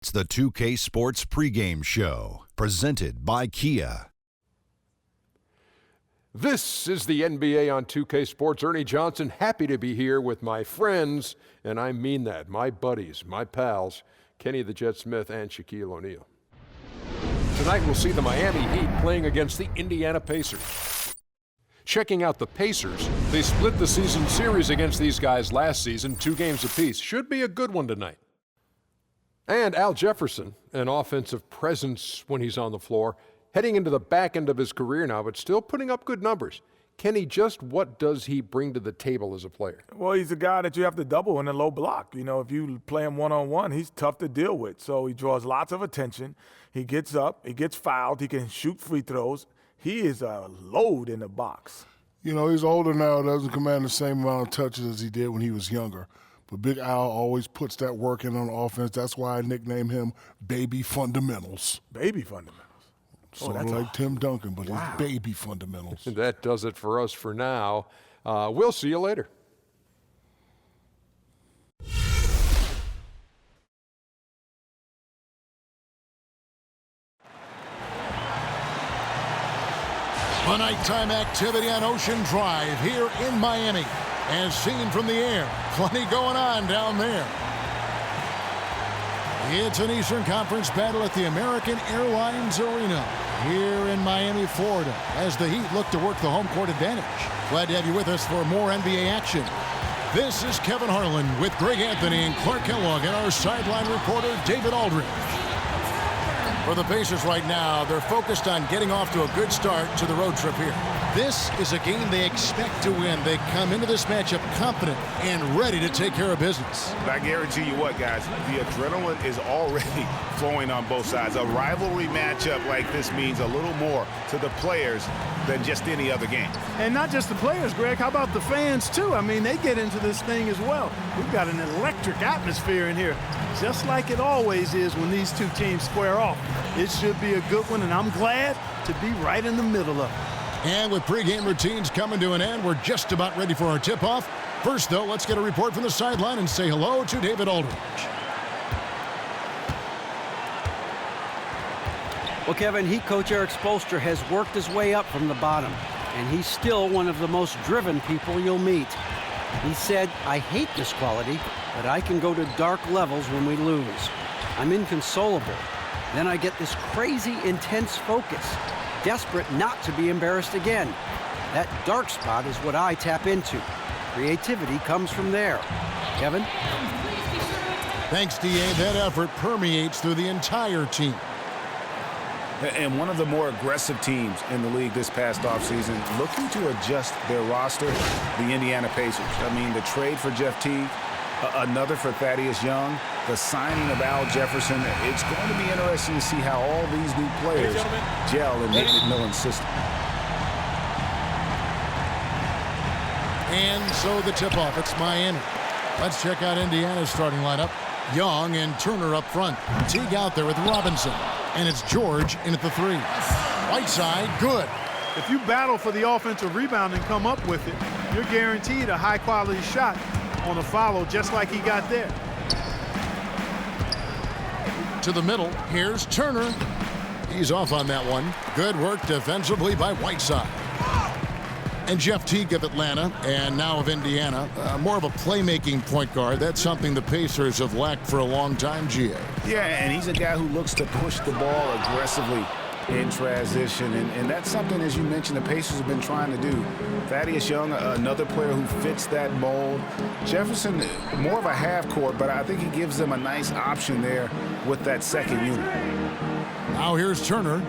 It's the 2K Sports Pregame Show, presented by Kia. This is the NBA on 2K Sports. Ernie Johnson, happy to be here with my friends, and I mean that, my buddies, my pals, Kenny the Jet Smith and Shaquille O'Neal. Tonight we'll see the Miami Heat playing against the Indiana Pacers. Checking out the Pacers, they split the season series against these guys last season, 2 games apiece. Should be a good one tonight. And Al Jefferson, an offensive presence when he's on the floor, heading into the back end of his career now, but still putting up good numbers. Kenny, just what does he bring to the table as a player? Well, he's a guy that you have to double in a low block. You know, if you play him one-on-one, he's tough to deal with. So he draws lots of attention. He gets up. He gets fouled. He can shoot free throws. He is a load in the box. You know, he's older now, doesn't command the same amount of touches as he did when he was younger. But Big Al always puts that work in on offense. That's why I nicknamed him Baby Fundamentals. Baby Fundamentals. Sort of like Tim Duncan, but it's Baby Fundamentals. That does it for us for now. We'll see you later. A nighttime activity on Ocean Drive here in Miami. As seen from the air, plenty going on down there. It's an Eastern Conference battle at the American Airlines Arena here in Miami, Florida, as the Heat look to work the home court advantage. Glad to have you with us for more NBA action. This is Kevin Harlan with Greg Anthony and Clark Kellogg and our sideline reporter, David Aldridge. For the Pacers right now, they're focused on getting off to a good start to the road trip here. This is a game they expect to win. They come into this matchup confident and ready to take care of business. I guarantee you what, guys, the adrenaline is already flowing on both sides. A rivalry matchup like this means a little more to the players than just any other game. And not just the players, Greg. How about the fans, too? I mean, they get into this thing as well. We've got an electric atmosphere in here, just like it always is when these two teams square off. It should be a good one, and I'm glad to be right in the middle of it. And with pregame routines coming to an end, we're just about ready for our tip-off. First, though, let's get a report from the sideline and say hello to David Aldridge. Well, Kevin, Heat coach Eric Spoelstra has worked his way up from the bottom, and he's still one of the most driven people you'll meet. He said, "I hate this quality, but I can go to dark levels when we lose. I'm inconsolable. Then I get this crazy, intense focus, desperate not to be embarrassed again. That dark spot is what I tap into. Creativity comes from there." Kevin? Thanks, D.A. That effort permeates through the entire team. And one of the more aggressive teams in the league this past offseason, looking to adjust their roster, the Indiana Pacers. I mean, the trade for Jeff Teague, another for Thaddeus Young, the signing of Al Jefferson. It's going to be interesting to see how all these new players gel in Nick McMillan's system. And so the tip-off, it's Miami. Let's check out Indiana's starting lineup. Young and Turner up front. Teague out there with Robinson. And it's George in at the 3. Whiteside, good. If you battle for the offensive rebound and come up with it, you're guaranteed a high-quality shot on a follow just like he got there. To the middle, here's Turner. He's off on that one. Good work defensively by Whiteside. And Jeff Teague of Atlanta, and now of Indiana, more of a playmaking point guard. That's something the Pacers have lacked for a long time, G.A. Yeah, and he's a guy who looks to push the ball aggressively in transition, and that's something, as you mentioned, the Pacers have been trying to do. Thaddeus Young, another player who fits that mold. Jefferson, more of a half court, but I think he gives them a nice option there with that second unit. Now here's Turner,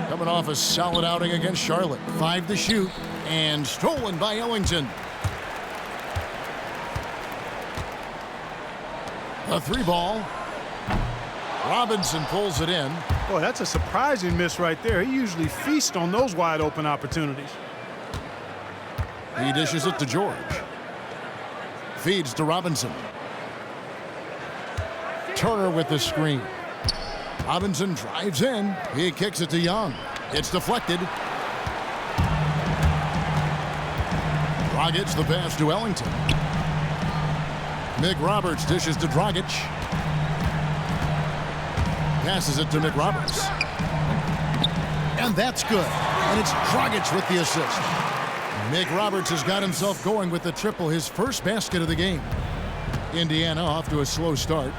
coming off a solid outing against Charlotte. 5 to shoot, and stolen by Ellington. A 3-ball. Robinson pulls it in. Boy, that's a surprising miss right there. He usually feasts on those wide open opportunities. He dishes it to George. Feeds to Robinson. Turner with the screen. Robinson drives in. He kicks it to Young. It's deflected. Dragic the pass to Ellington. Mick Roberts dishes to Dragic. passes it to Mick Roberts. And that's good. And it's Dragic with the assist. Mick Roberts has got himself going with the triple, his first basket of the game. Indiana off to a slow start.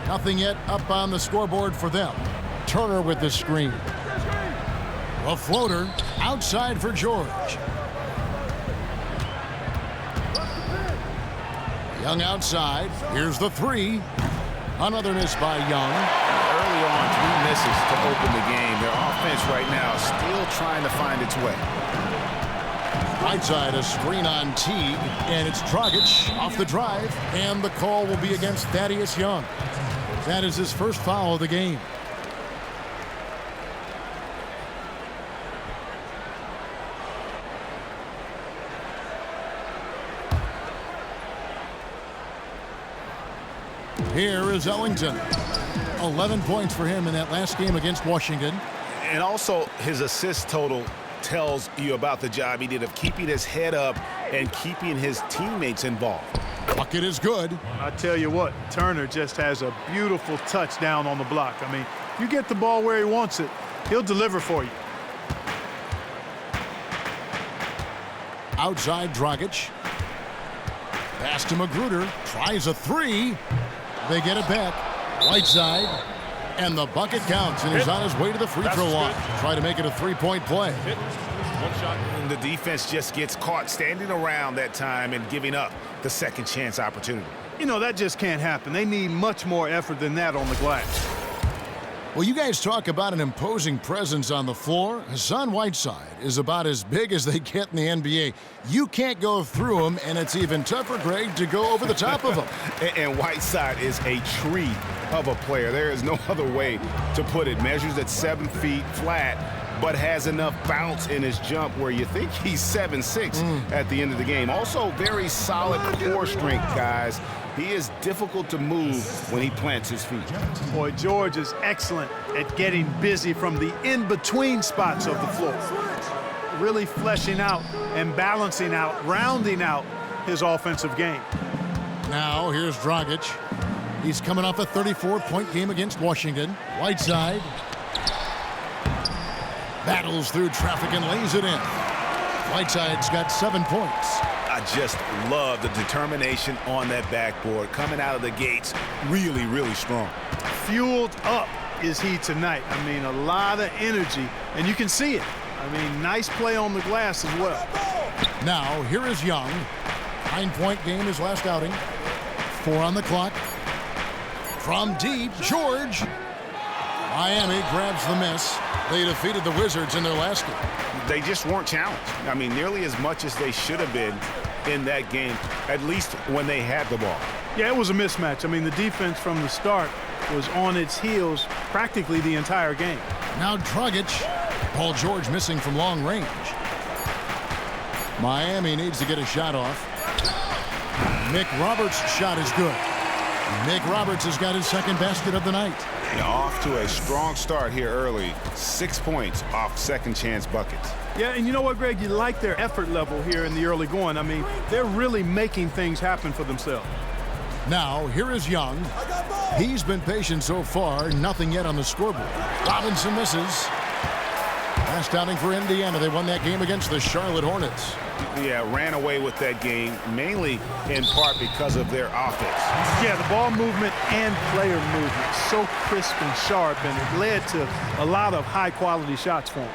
Nothing yet up on the scoreboard for them. Turner with the screen. A floater outside for George. Young outside. Here's the three. Another miss by Young. Early on, 3 misses to open the game. Their offense right now is still trying to find its way. Right side, a screen on Teague, and it's Dragic off the drive, and the call will be against Thaddeus Young. That is his first foul of the game. Here is Ellington. 11 points for him in that last game against Washington. And also, his assist total tells you about the job he did of keeping his head up and keeping his teammates involved. Bucket is good. I tell you what, Turner just has a beautiful touchdown on the block. I mean, you get the ball where he wants it, he'll deliver for you. Outside Dragic. Pass to Magruder. Tries a three. They get it back. Whiteside. And the bucket counts, and he's on his way to the free throw line. Try to make it a 3-point play. One shot. And the defense just gets caught standing around that time and giving up the second chance opportunity. You know, that just can't happen. They need much more effort than that on the glass. Well, you guys talk about an imposing presence on the floor. Hassan Whiteside is about as big as they get in the NBA. You can't go through him, and it's even tougher, Greg, to go over the top of him. And Whiteside is a tree of a player. There is no other way to put it. Measures at 7 feet flat, but has enough bounce in his jump where you think he's 7'6" at the end of the game. Also, very solid core strength, guys. He is difficult to move when he plants his feet. Boy, George is excellent at getting busy from the in-between spots of the floor. Really fleshing out and balancing out, rounding out his offensive game. Now, here's Dragic. He's coming off a 34-point game against Washington. Whiteside battles through traffic and lays it in. Whiteside's got 7 points. I just love the determination on that backboard. Coming out of the gates, really, really strong. Fueled up is he tonight. I mean, a lot of energy, and you can see it. I mean, nice play on the glass as well. Now, here is Young. 9-point game his last outing. 4 on the clock. From deep, George. Miami grabs the miss. They defeated the Wizards in their last game. They just weren't challenged. I mean, nearly as much as they should have been in that game, at least when they had the ball. Yeah, it was a mismatch. I mean, the defense from the start was on its heels practically the entire game. Now Dragic. Paul George missing from long range. Miami needs to get a shot off. Mick Roberts' shot is good. Mick Roberts has got his second basket of the night. Off to a strong start here early. 6 points off second chance buckets. Yeah, and you know what, Greg? You like their effort level here in the early going. I mean, they're really making things happen for themselves. Now, here is Young. He's been patient so far. Nothing yet on the scoreboard. Robinson misses. Last outing for Indiana. They won that game against the Charlotte Hornets. Yeah, ran away with that game, mainly in part because of their offense. Yeah, the ball movement and player movement, so crisp and sharp, and it led to a lot of high-quality shots for him.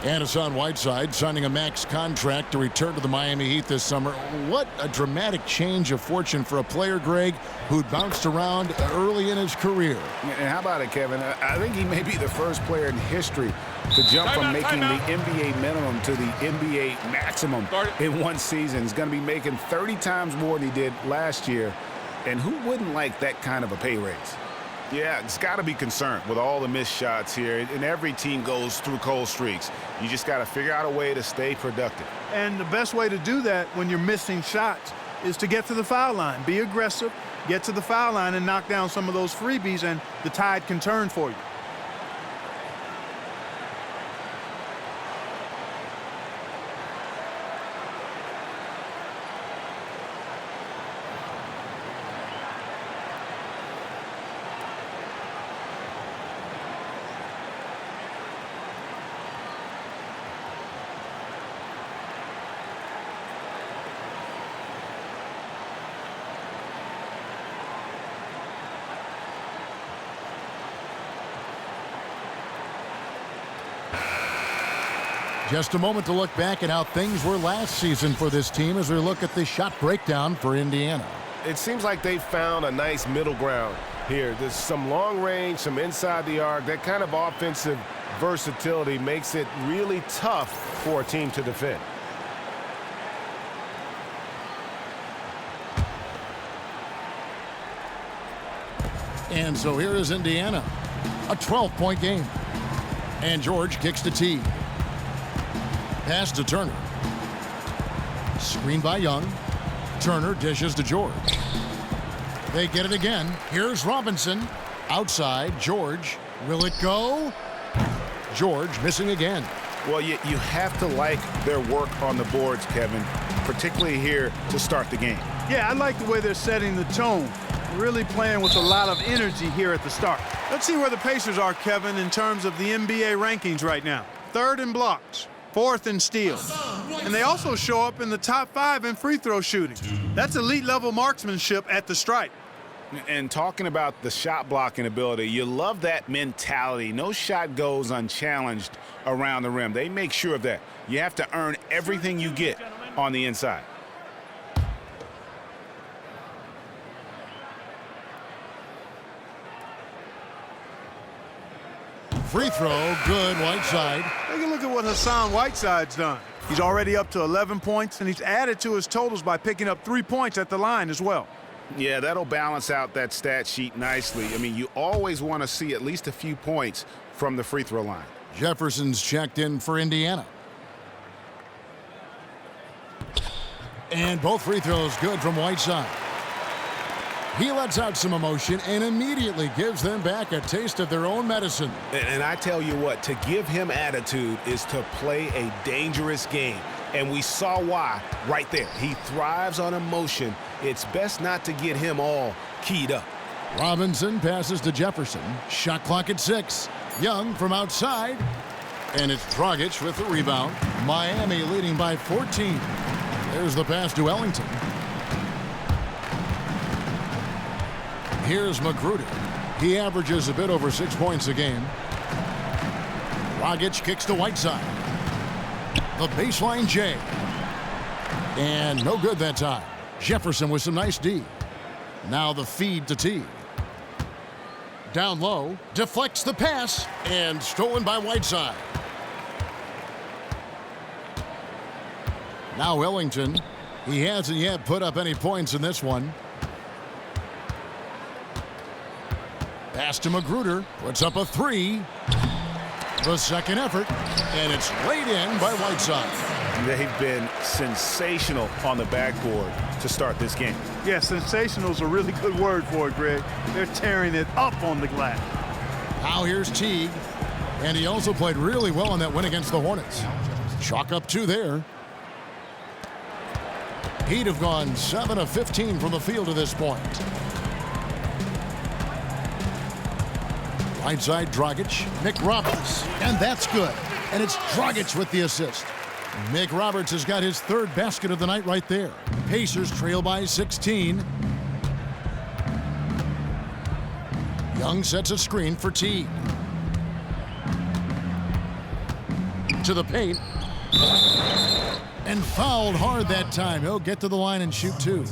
And Hassan Whiteside signing a max contract to return to the Miami Heat this summer. What a dramatic change of fortune for a player, Greg, who'd bounced around early in his career. And how about it, Kevin? I think he may be the first player in history to jump from making the NBA minimum to the NBA maximum in one season. He's going to be making 30 times more than he did last year. And who wouldn't like that kind of a pay raise? Yeah, it's got to be concerned with all the missed shots here. And every team goes through cold streaks. You just got to figure out a way to stay productive. And the best way to do that when you're missing shots is to get to the foul line. Be aggressive, get to the foul line, and knock down some of those freebies, and the tide can turn for you. Just a moment to look back at how things were last season for this team as we look at the shot breakdown for Indiana. It seems like they found a nice middle ground here. There's some long range, some inside the arc. That kind of offensive versatility makes it really tough for a team to defend. And so here is Indiana, a 12-point game. And George kicks to T. Pass to Turner. Screen by Young. Turner dishes to George. They get it again. Here's Robinson. Outside, George. Will it go? George missing again. Well, you have to like their work on the boards, Kevin, particularly here to start the game. Yeah, I like the way they're setting the tone. Really playing with a lot of energy here at the start. Let's see where the Pacers are, Kevin, in terms of the NBA rankings right now. 3rd in blocks, 4th in steals. And they also show up in the top 5 in free throw shooting. That's elite level marksmanship at the stripe. And talking about the shot blocking ability, you love that mentality. No shot goes unchallenged around the rim. They make sure of that. You have to earn everything you get on the inside. Free throw, good, Whiteside. Take a look at what Hassan Whiteside's done. He's already up to 11 points, and he's added to his totals by picking up 3 points at the line as well. Yeah, that'll balance out that stat sheet nicely. I mean, you always want to see at least a few points from the free throw line. Jefferson's checked in for Indiana. And both free throws good from Whiteside. He lets out some emotion and immediately gives them back a taste of their own medicine. And I tell you what, to give him attitude is to play a dangerous game. And we saw why right there. He thrives on emotion. It's best not to get him all keyed up. Robinson passes to Jefferson. Shot clock at 6. Young from outside. And it's Dragic with the rebound. Miami leading by 14. There's the pass to Ellington. Here's Magruder. He averages a bit over 6 points a game. Dragic kicks to Whiteside. The baseline J. And no good that time. Jefferson with some nice D. Now the feed to T. Down low. Deflects the pass. And stolen by Whiteside. Now Ellington. He hasn't yet put up any points in this one. Pass to Magruder. Puts up a 3. The second effort. And it's laid in by Whiteside. They've been sensational on the backboard to start this game. Yeah, sensational is a really good word for it, Greg. They're tearing it up on the glass. Now here's Teague. And he also played really well in that win against the Hornets. Chalk up 2 there. He'd have gone 7 of 15 from the field to this point. Inside Dragic, Nick Roberts, and that's good. And it's Dragic with the assist. Nick Roberts has got his 3rd basket of the night right there. Pacers trail by 16. Young sets a screen for Teague. To the paint. And fouled hard that time. He'll get to the line and shoot 2.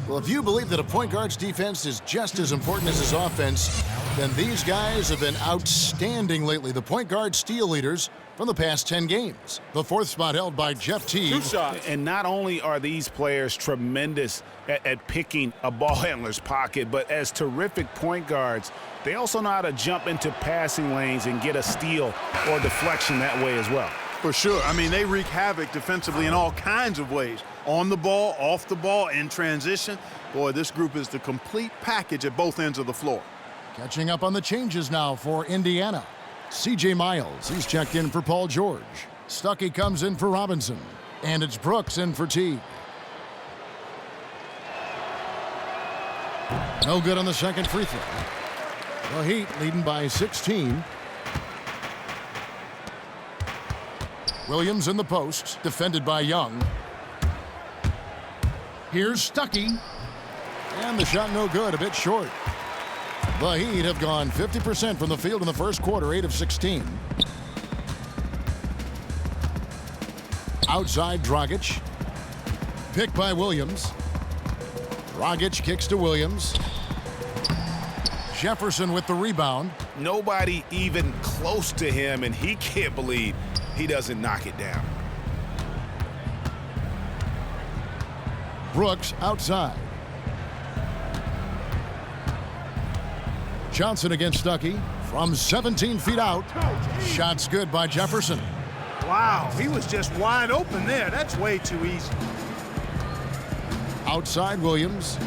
Well, if you believe that a point guard's defense is just as important as his offense, then these guys have been outstanding lately. The point guard steal leaders from the past 10 games. The 4th spot held by Jeff Teague. And not only are these players tremendous at picking a ball handler's pocket, but as terrific point guards, they also know how to jump into passing lanes and get a steal or deflection that way as well. For sure. I mean, they wreak havoc defensively in all kinds of ways. On the ball, off the ball, in transition. Boy, this group is the complete package at both ends of the floor. Catching up on the changes now for Indiana. C.J. Miles, he's checked in for Paul George. Stuckey comes in for Robinson. And it's Brooks in for Teague. No good on the second free throw. The Heat leading by 16. Williams in the post, defended by Young. Here's Stuckey. And the shot no good, a bit short. The Heat have gone 50% from the field in the first quarter, 8 of 16. Outside Dragic. Picked by Williams. Dragic kicks to Williams. Jefferson with the rebound. Nobody even close to him, and he can't believe he doesn't knock it down. Brooks outside. Johnson against Stuckey from 17 feet out. Shot's good by Jefferson. Wow, he was just wide open there. That's way too easy. Outside Williams.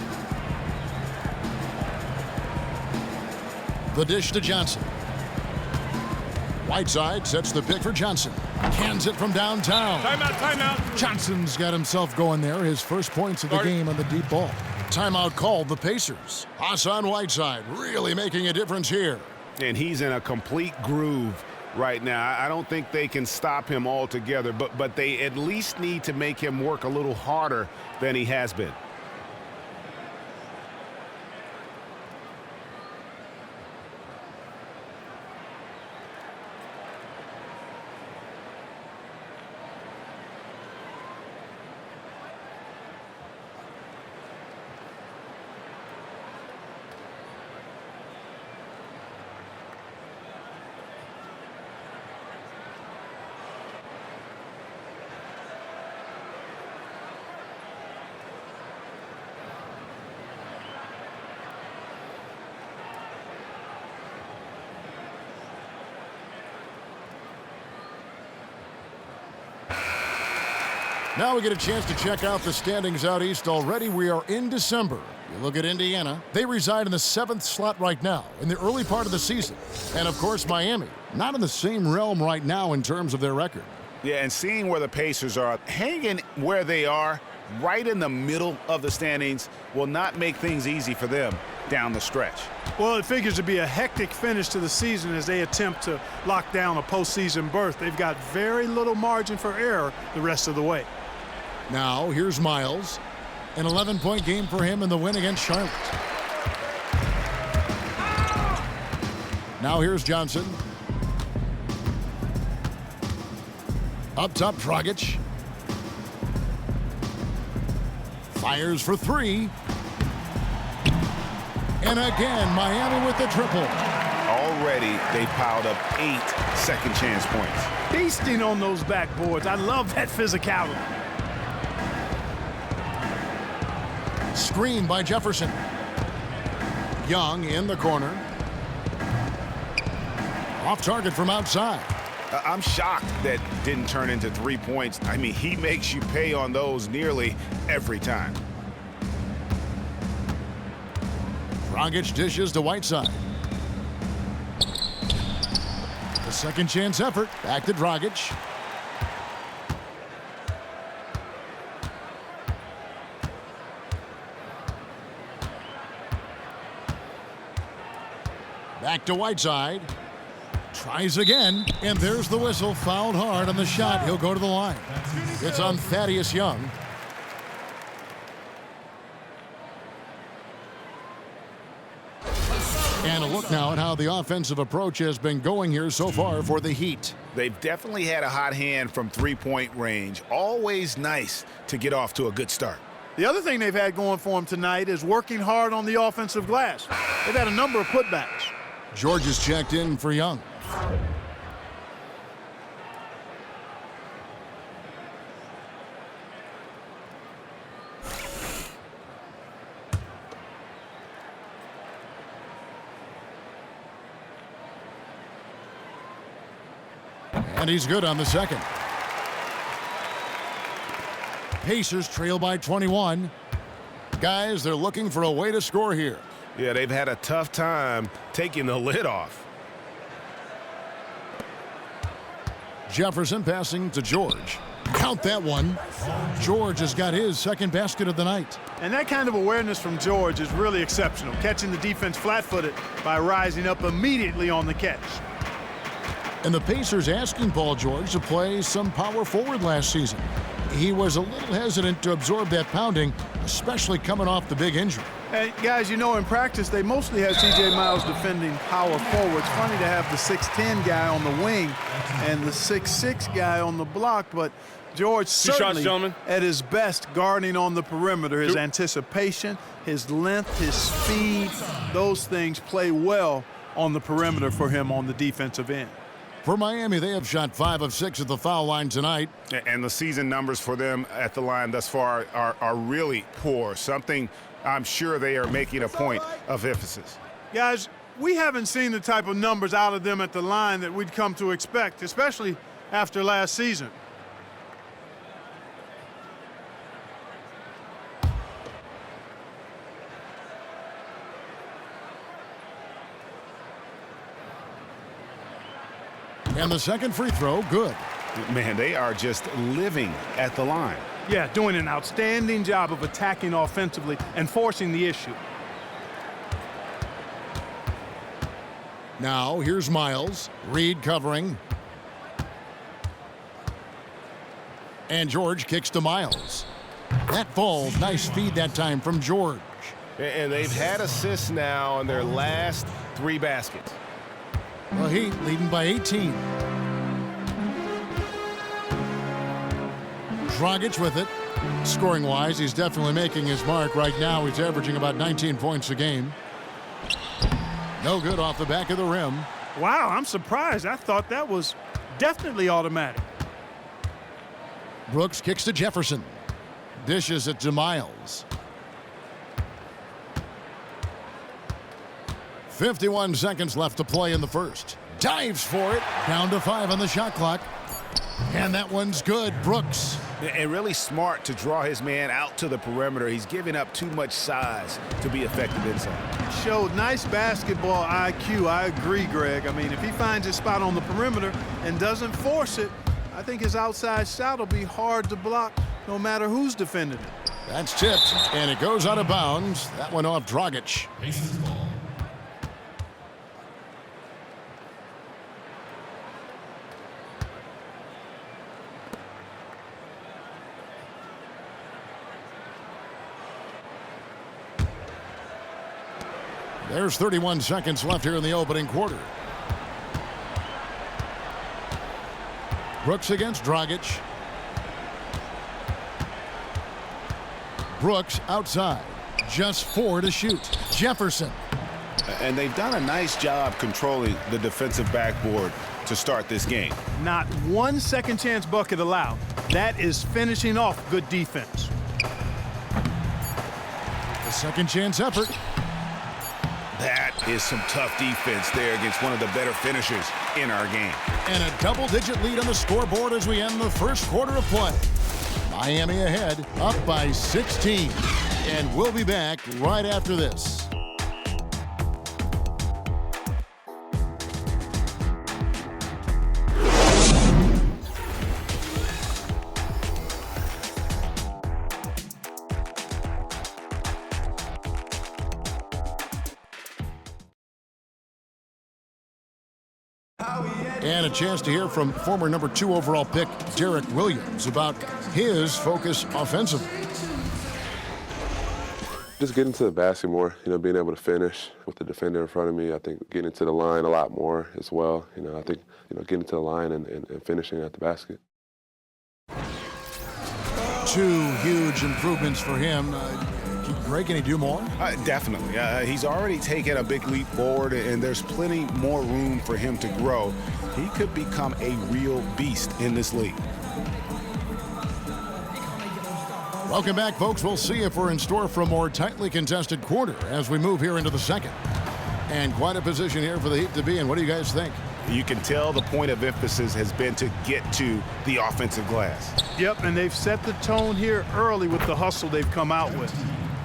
The dish to Johnson. Whiteside sets the pick for Johnson. Cans it from downtown. Timeout. Johnson's got himself going there. His first points of the game on the deep ball. Timeout called the Pacers. Hassan Whiteside really making a difference here. And he's in a complete groove right now. I don't think they can stop him altogether, but they at least need to make him work a little harder than he has been. Now we get a chance to check out the standings out east already. We are in December. You look at Indiana. They reside in the 7th slot right now in the early part of the season. And, of course, Miami. Not in the same realm right now in terms of their record. Yeah, and seeing where the Pacers are, hanging where they are, right in the middle of the standings, will not make things easy for them down the stretch. Well, it figures to be a hectic finish to the season as they attempt to lock down a postseason berth. They've got very little margin for error the rest of the way. Now, here's Miles. An 11-point game for him in the win against Charlotte. Now here's Johnson. Up top, Dragic. Fires for three. And again, Miami with the triple. Already, they piled up 8 second chance points. Feasting on those backboards. I love that physicality. Screen by Jefferson. Young in the corner. Off target from outside. I'm shocked that didn't turn into 3 points. I mean, he makes you pay on those nearly every time. Dragic dishes to Whiteside. The second chance effort. Back to Dragic. Back to Whiteside. Tries again, and there's the whistle. Fouled hard on the shot. He'll go to the line. It's on Thaddeus Young. And a look now at how the offensive approach has been going here so far for the Heat. They've definitely had a hot hand from three-point range. Always nice to get off to a good start. The other thing they've had going for them tonight is working hard on the offensive glass. They've had a number of putbacks. George is checked in for Young. And he's good on the second. Pacers trail by 21. Guys, they're looking for a way to score here. Yeah, they've had a tough time taking the lid off. Jefferson passing to George. Count that one. George has got his second basket of the night. And that kind of awareness from George is really exceptional, catching the defense flat-footed by rising up immediately on the catch. And the Pacers asking Paul George to play some power forward last season. He was a little hesitant to absorb that pounding, especially coming off the big injury. Hey, guys, you know, in practice, they mostly have T.J. Miles defending power forward. It's funny to have the 6'10 guy on the wing and the 6'6 guy on the block, but George Two shots, certainly gentlemen. at his best guarding on the perimeter. His anticipation, his length, his speed, those things play well on the perimeter for him on the defensive end. For Miami, they have shot 5 of 6 at the foul line tonight. And the season numbers for them at the line thus far are really poor. Something I'm sure they are making a point of emphasis. Guys, we haven't seen the type of numbers out of them at the line that we'd come to expect, especially after last season. And the second free throw, good. Man, they are just living at the line. Yeah, doing an outstanding job of attacking offensively and forcing the issue. Now, here's Miles. Reed covering. And George kicks to Miles. That falls. Nice feed that time from George. And they've had assists now on their last 3 baskets. The Heat leading by 18. Dragic with it. Scoring-wise, he's definitely making his mark. Right now, he's averaging about 19 points a game. No good off the back of the rim. Wow, I'm surprised. I thought that was definitely automatic. Brooks kicks to Jefferson. Dishes it to Miles. 51 seconds left to play in the first. Dives for it. Down to 5 on the shot clock. And that one's good. Brooks. And really smart to draw his man out to the perimeter. He's giving up too much size to be effective inside. Showed nice basketball IQ. I agree, Greg. I mean, if he finds his spot on the perimeter and doesn't force it, I think his outside shot will be hard to block no matter who's defending it. That's tipped, and it goes out of bounds. That one off Dragic. There's 31 seconds left here in the opening quarter. Brooks against Dragic. Brooks outside. Just 4 to shoot. Jefferson. And they've done a nice job controlling the defensive backboard to start this game. Not one second chance bucket allowed. That is finishing off good defense. The second chance effort. That is some tough defense there against one of the better finishers in our game. And a double-digit lead on the scoreboard as we end the first quarter of play. Miami ahead, up by 16. And we'll be back right after this. And a chance to hear from former number 2 overall pick Derek Williams about his focus offensively. Just getting to the basket more, being able to finish with the defender in front of me. I think getting to the line a lot more as well. I think, getting to the line and finishing at the basket. 2 huge improvements for him. Greg, can he do more? Definitely. He's already taken a big leap forward, and there's plenty more room for him to grow. He could become a real beast in this league. Welcome back, folks. We'll see if we're in store for a more tightly contested quarter as we move here into the second. And quite a position here for the Heat to be in. What do you guys think? You can tell the point of emphasis has been to get to the offensive glass. Yep, and they've set the tone here early with the hustle they've come out with.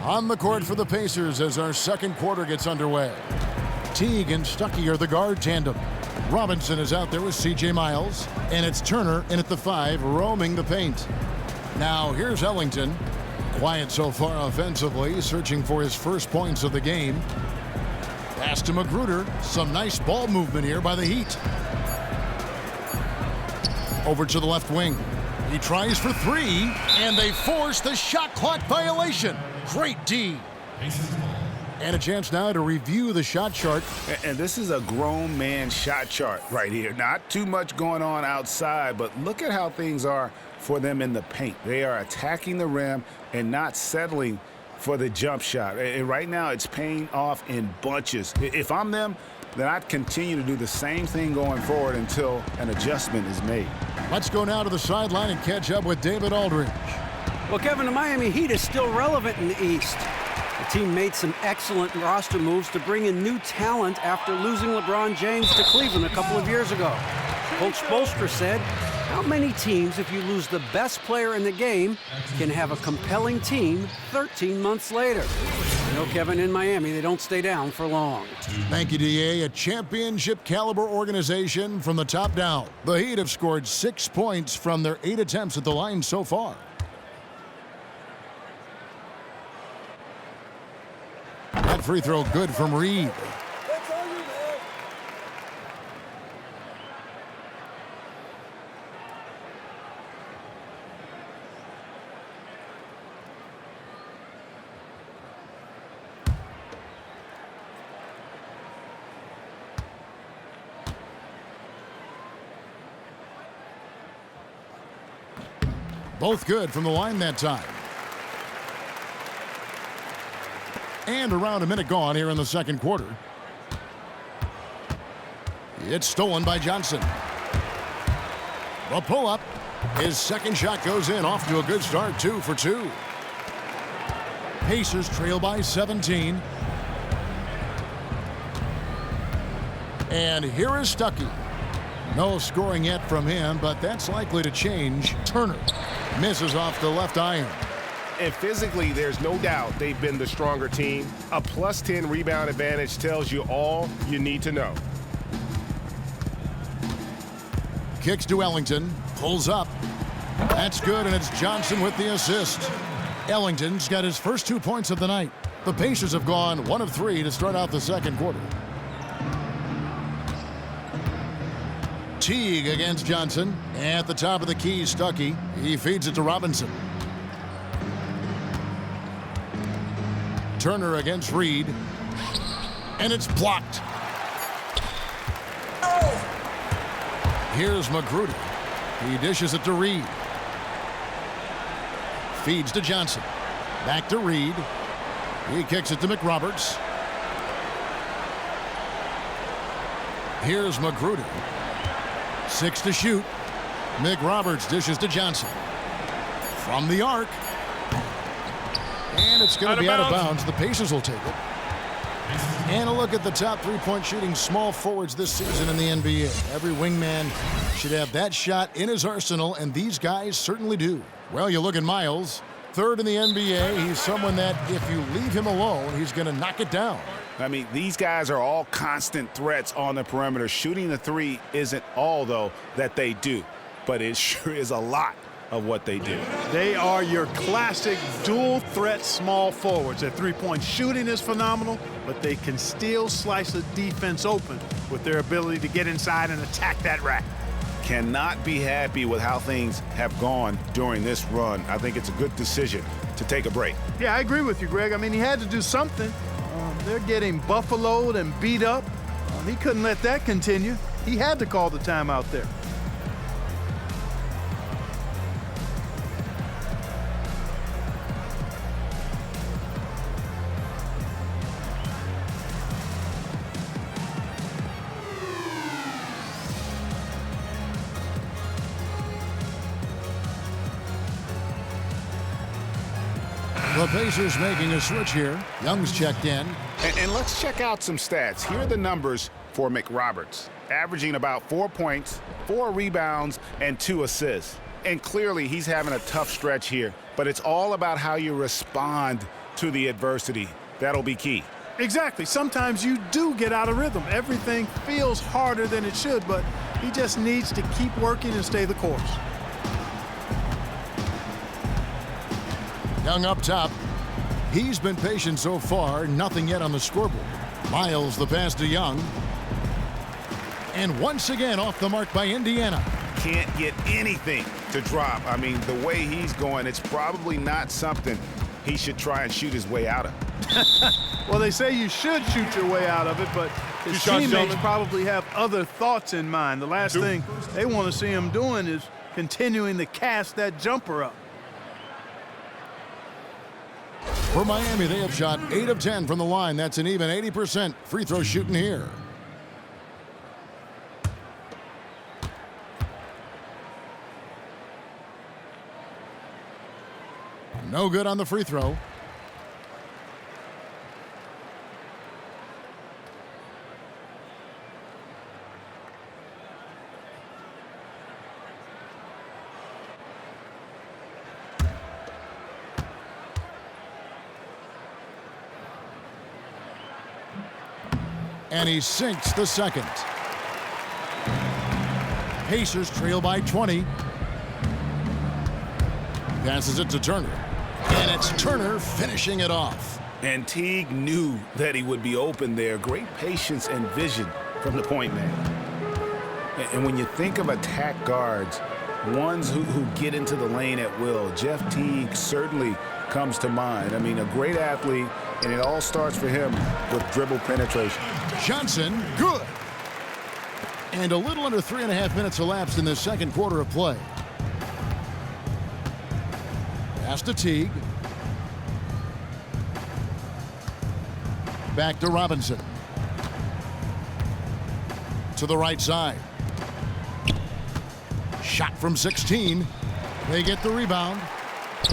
On the court for the Pacers as our second quarter gets underway. Teague and Stuckey are the guard tandem. Robinson is out there with C.J. Miles, and it's Turner in at the 5, roaming the paint. Now here's Ellington. Quiet so far offensively, searching for his first points of the game. Pass to Magruder. Some nice ball movement here by the Heat. Over to the left wing. He tries for 3, and they force the shot clock violation. Great D. And a chance now to review the shot chart. And this is a grown man shot chart right here. Not too much going on outside, but look at how things are for them in the paint. They are attacking the rim and not settling for the jump shot. And right now, it's paying off in bunches. If I'm them, then I'd continue to do the same thing going forward until an adjustment is made. Let's go now to the sideline and catch up with David Aldridge. Well, Kevin, the Miami Heat is still relevant in the East. The team made some excellent roster moves to bring in new talent after losing LeBron James to Cleveland a couple of years ago. Coach Spoelstra said, how many teams, if you lose the best player in the game, can have a compelling team 13 months later? You know, Kevin, in Miami, they don't stay down for long. Thank you, DA. A championship-caliber organization from the top down. The Heat have scored 6 points from their 8 attempts at the line so far. That free throw good from Reed. Both good from the line that time. And around a minute gone here in the second quarter. It's stolen by Johnson. The pull-up. His second shot goes in, off to a good start, 2 for 2. Pacers trail by 17. And here is Stuckey. No scoring yet from him, but that's likely to change. Turner misses off the left iron. And physically, there's no doubt they've been the stronger team. A +10 rebound advantage tells you all you need to know. Kicks to Ellington. Pulls up. That's good, and it's Johnson with the assist. Ellington's got his first 2 points of the night. The Pacers have gone 1 of 3 to start out the second quarter. Teague against Johnson. At the top of the key, Stuckey. He feeds it to Robinson. Turner against Reed. And it's blocked. Here's Magruder. He dishes it to Reed. Feeds to Johnson. Back to Reed. He kicks it to McRoberts. Here's Magruder. 6 to shoot. McRoberts dishes to Johnson. From the arc. And it's going to be out of bounds. The Pacers will take it. And a look at the top three-point shooting small forwards this season in the NBA. Every wingman should have that shot in his arsenal, and these guys certainly do. Well, you look at Miles, third in the NBA. He's someone that if you leave him alone, he's going to knock it down. I mean, these guys are all constant threats on the perimeter. Shooting the three isn't all, though, that they do, but it sure is a lot of what they do. They are your classic dual threat small forwards. Their three-point shooting is phenomenal, but they can still slice a defense open with their ability to get inside and attack that rack. Cannot be happy with how things have gone during this run. I think it's a good decision to take a break. Yeah, I agree with you, Greg. I mean, he had to do something. They're getting buffaloed and beat up. He couldn't let that continue. He had to call the timeout there. The Pacers making a switch here. Young's checked in. And let's check out some stats. Here are the numbers for McRoberts. Averaging about 4 points, 4 rebounds, and 2 assists. And clearly he's having a tough stretch here. But it's all about how you respond to the adversity. That'll be key. Exactly. Sometimes you do get out of rhythm. Everything feels harder than it should, but he just needs to keep working and stay the course. Young up top. He's been patient so far. Nothing yet on the scoreboard. Miles the pass to Young. And once again off the mark by Indiana. Can't get anything to drop. I mean, the way he's going, it's probably not something he should try and shoot his way out of. Well, they say you should shoot your way out of it, but his teammates probably have other thoughts in mind. The last thing they want to see him doing is continuing to cast that jumper up. For Miami, they have shot 8 of 10 from the line. That's an even 80% free throw shooting here. No good on the free throw. And he sinks the second. Pacers trail by 20. Passes it to Turner. And it's Turner finishing it off. And Teague knew that he would be open there. Great patience and vision from the point man. And when you think of attack guards, ones who get into the lane at will, Jeff Teague certainly comes to mind. I mean, a great athlete, and it all starts for him with dribble penetration. Johnson, good. And a little under 3.5 minutes elapsed in this second quarter of play. Pass to Teague. Back to Robinson. To the right side. Shot from 16. They get the rebound.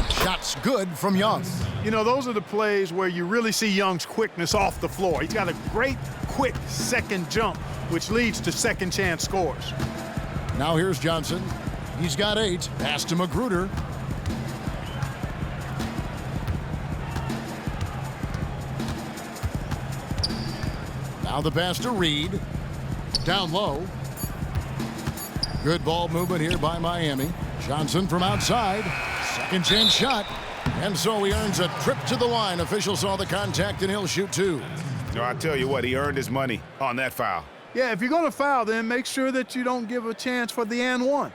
Shot's good from Young. You know, those are the plays where you really see Young's quickness off the floor. He's got a great, quick second jump, which leads to second chance scores. Now here's Johnson. He's got 8. Pass to Magruder. Now the pass to Reed. Down low. Good ball movement here by Miami. Johnson from outside. Second chance shot. And so he earns a trip to the line. Officials saw the contact and he'll shoot 2. No, I tell you what, he earned his money on that foul. Yeah, if you're going to foul, then make sure that you don't give a chance for the and one.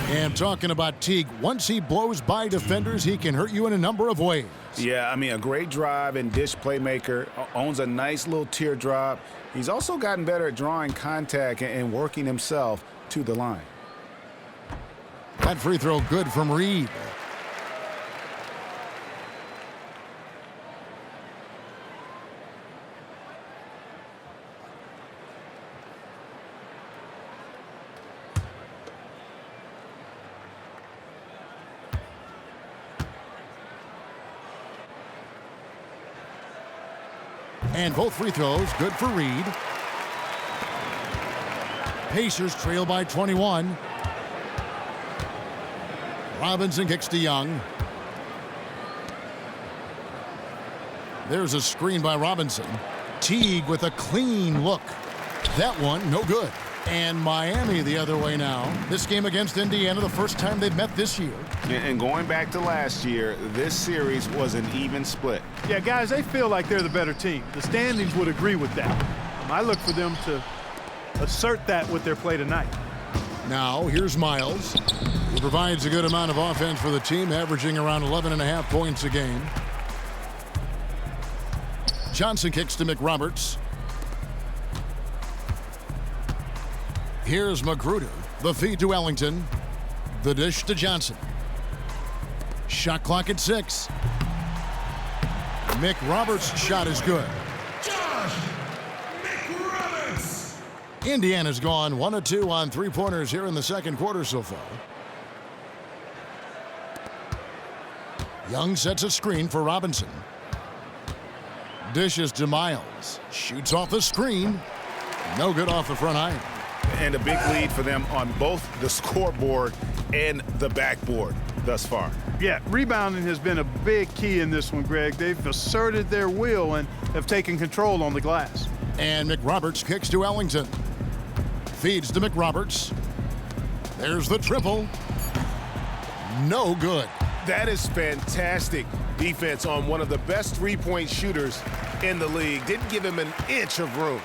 And talking about Teague, once he blows by defenders, he can hurt you in a number of ways. Yeah, I mean, a great drive and dish playmaker, owns a nice little teardrop. He's also gotten better at drawing contact and working himself to the line. That free throw good from Reed. And both free throws good for Reed. Pacers trail by 21. Robinson kicks to Young. There's a screen by Robinson. Teague with a clean look. That one, no good. And Miami the other way now. This game against Indiana, the first time they've met this year. And going back to last year, this series was an even split. Yeah, guys, they feel like they're the better team. The standings would agree with that. I look for them to assert that with their play tonight. Now, here's Miles, who provides a good amount of offense for the team, averaging around 11.5 points a game. Johnson kicks to McRoberts. Here's Magruder. The feed to Ellington. The dish to Johnson. Shot clock at 6. McRoberts' shot is good. Indiana's gone 1 of 2 on three-pointers here in the second quarter so far. Young sets a screen for Robinson. Dishes to Miles. Shoots off the screen. No good off the front iron. And a big lead for them on both the scoreboard and the backboard thus far. Yeah, rebounding has been a big key in this one, Greg. They've asserted their will and have taken control on the glass. And McRoberts kicks to Ellington. Feeds to McRoberts. There's the triple. No good. That is fantastic defense on one of the best three-point shooters in the league. Didn't give him an inch of room.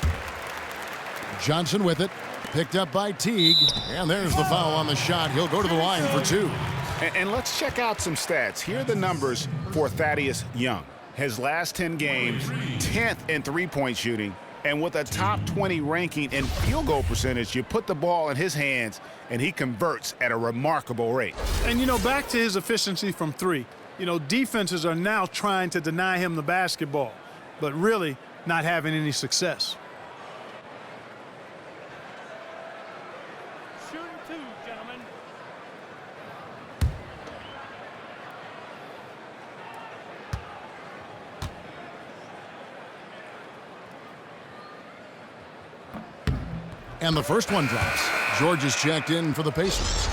Johnson with it. Picked up by Teague. And there's the foul on the shot. He'll go to the line for 2. And let's check out some stats. Here are the numbers for Thaddeus Young. His last 10 games, 10th in three-point shooting And with a top 20 ranking in field goal percentage, you put the ball in his hands, and he converts at a remarkable rate. And, back to his efficiency from three. Defenses are now trying to deny him the basketball, but really not having any success. Shooting two, gentlemen. And the first one drops. George is checked in for the Pacers.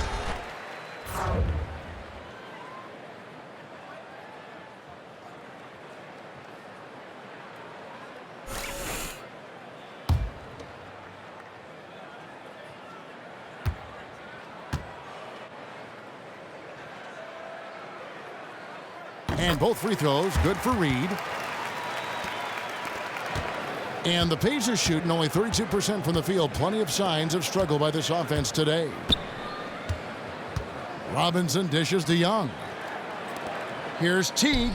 And both free throws good for Reed. And the Pacers shooting only 32% from the field. Plenty of signs of struggle by this offense today. Robinson dishes to Young. Here's Teague.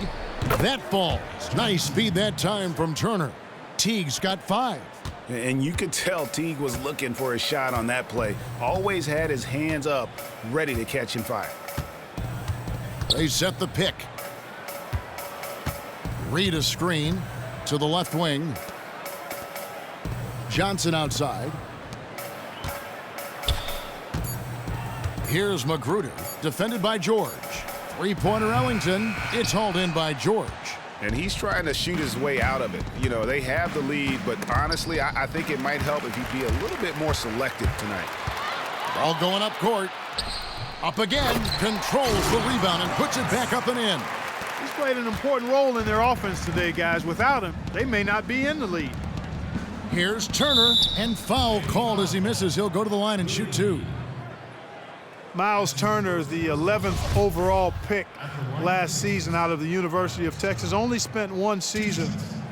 That falls. Nice feed that time from Turner. Teague's got 5. And you could tell Teague was looking for a shot on that play. Always had his hands up, ready to catch and fire. They set the pick. Reed a screen to the left wing. Johnson outside. Here's Magruder, defended by George. Three-pointer Ellington. It's hauled in by George. And he's trying to shoot his way out of it. They have the lead, but honestly, I think it might help if he'd be a little bit more selective tonight. Ball going up court. Up again. Controls the rebound and puts it back up and in. He's played an important role in their offense today, guys. Without him, they may not be in the lead. Here's Turner, and foul called as he misses. He'll go to the line and shoot 2. Miles Turner, the 11th overall pick last season out of the University of Texas, only spent 1 season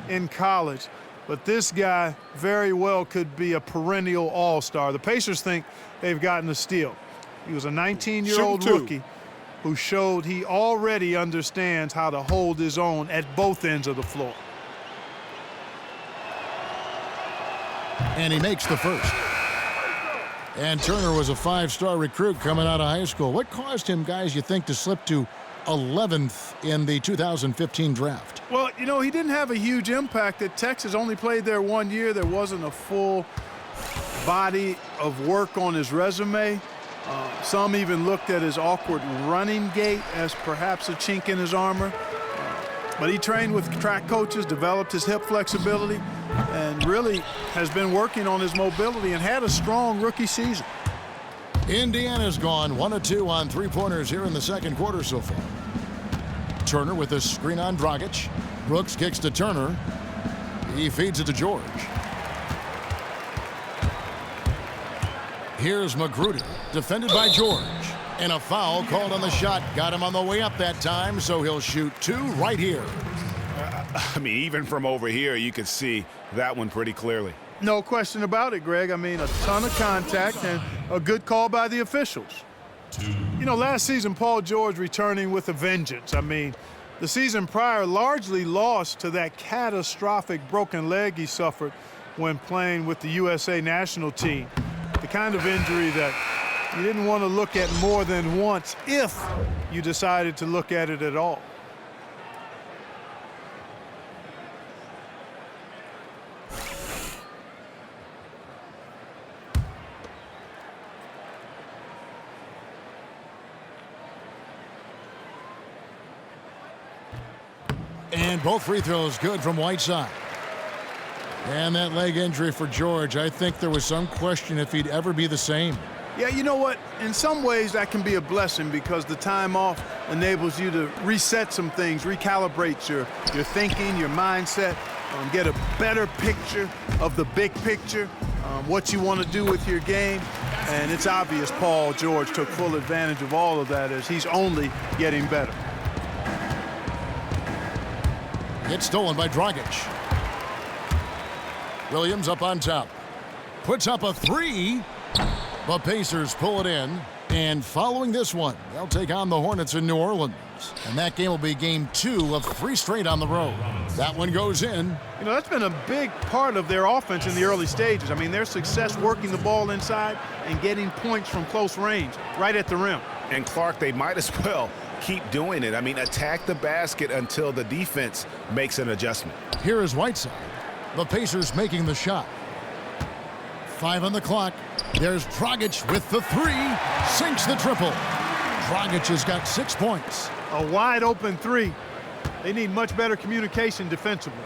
in college. But this guy very well could be a perennial all-star. The Pacers think they've gotten a steal. He was a 19-year-old rookie who showed he already understands how to hold his own at both ends of the floor. And he makes the first. And Turner was a 5-star recruit coming out of high school. What caused him, guys, you think, to slip to 11th in the 2015 draft? Well, he didn't have a huge impact at Texas. Only played there 1 year. There wasn't a full body of work on his resume. Some even looked at his awkward running gait as perhaps a chink in his armor. But he trained with track coaches, developed his hip flexibility, and really has been working on his mobility and had a strong rookie season. Indiana's gone 1 of 2 on three-pointers here in the second quarter so far. Turner with a screen on Dragic. Brooks kicks to Turner. He feeds it to George. Here's Magruder, defended by George. And a foul called on the shot. Got him on the way up that time, so he'll shoot 2 right here. Even from over here, you could see that one pretty clearly. No question about it, Greg. A ton of contact and a good call by the officials. Last season, Paul George returning with a vengeance. The season prior largely lost to that catastrophic broken leg he suffered when playing with the USA national team. The kind of injury that you didn't want to look at more than once if you decided to look at it at all. And both free throws good from Whiteside. And that leg injury for George, I think there was some question if he'd ever be the same. Yeah, you know what? In some ways, that can be a blessing because the time off enables you to reset some things, recalibrate your thinking, your mindset, get a better picture of the big picture, what you want to do with your game. And it's obvious Paul George took full advantage of all of that as he's only getting better. It's stolen by Dragic. Williams up on top. Puts up a 3. The Pacers pull it in. And following this one, they'll take on the Hornets in New Orleans. And that game will be game 2 of 3 straight on the road. That one goes in. You know, that's been a big part of their offense in the early stages. I mean, their success working the ball inside and getting points from close range, right at the rim. And Clark, they might as well keep doing it. I mean, attack the basket until the defense makes an adjustment. Here is Whiteside. The Pacers making the shot. 5 on the clock. There's Dragic with the 3. Sinks the triple. Dragic has got 6 points. A wide open 3. They need much better communication defensively.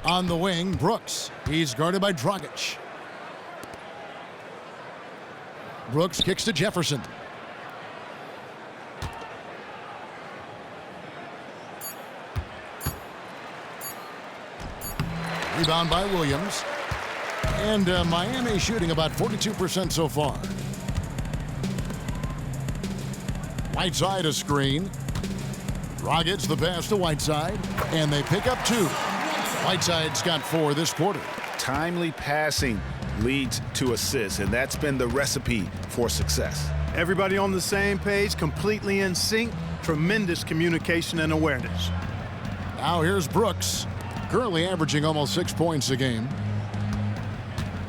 On the wing, Brooks. He's guarded by Dragic. Brooks kicks to Jefferson. Rebound by Williams. And Miami shooting about 42% so far. Whiteside a screen. Dragic the pass to Whiteside. And they pick up 2. Whiteside's got 4 this quarter. Timely passing leads to assists, and that's been the recipe for success. Everybody on the same page, completely in sync. Tremendous communication and awareness. Now here's Brooks. Currently averaging almost 6 points a game.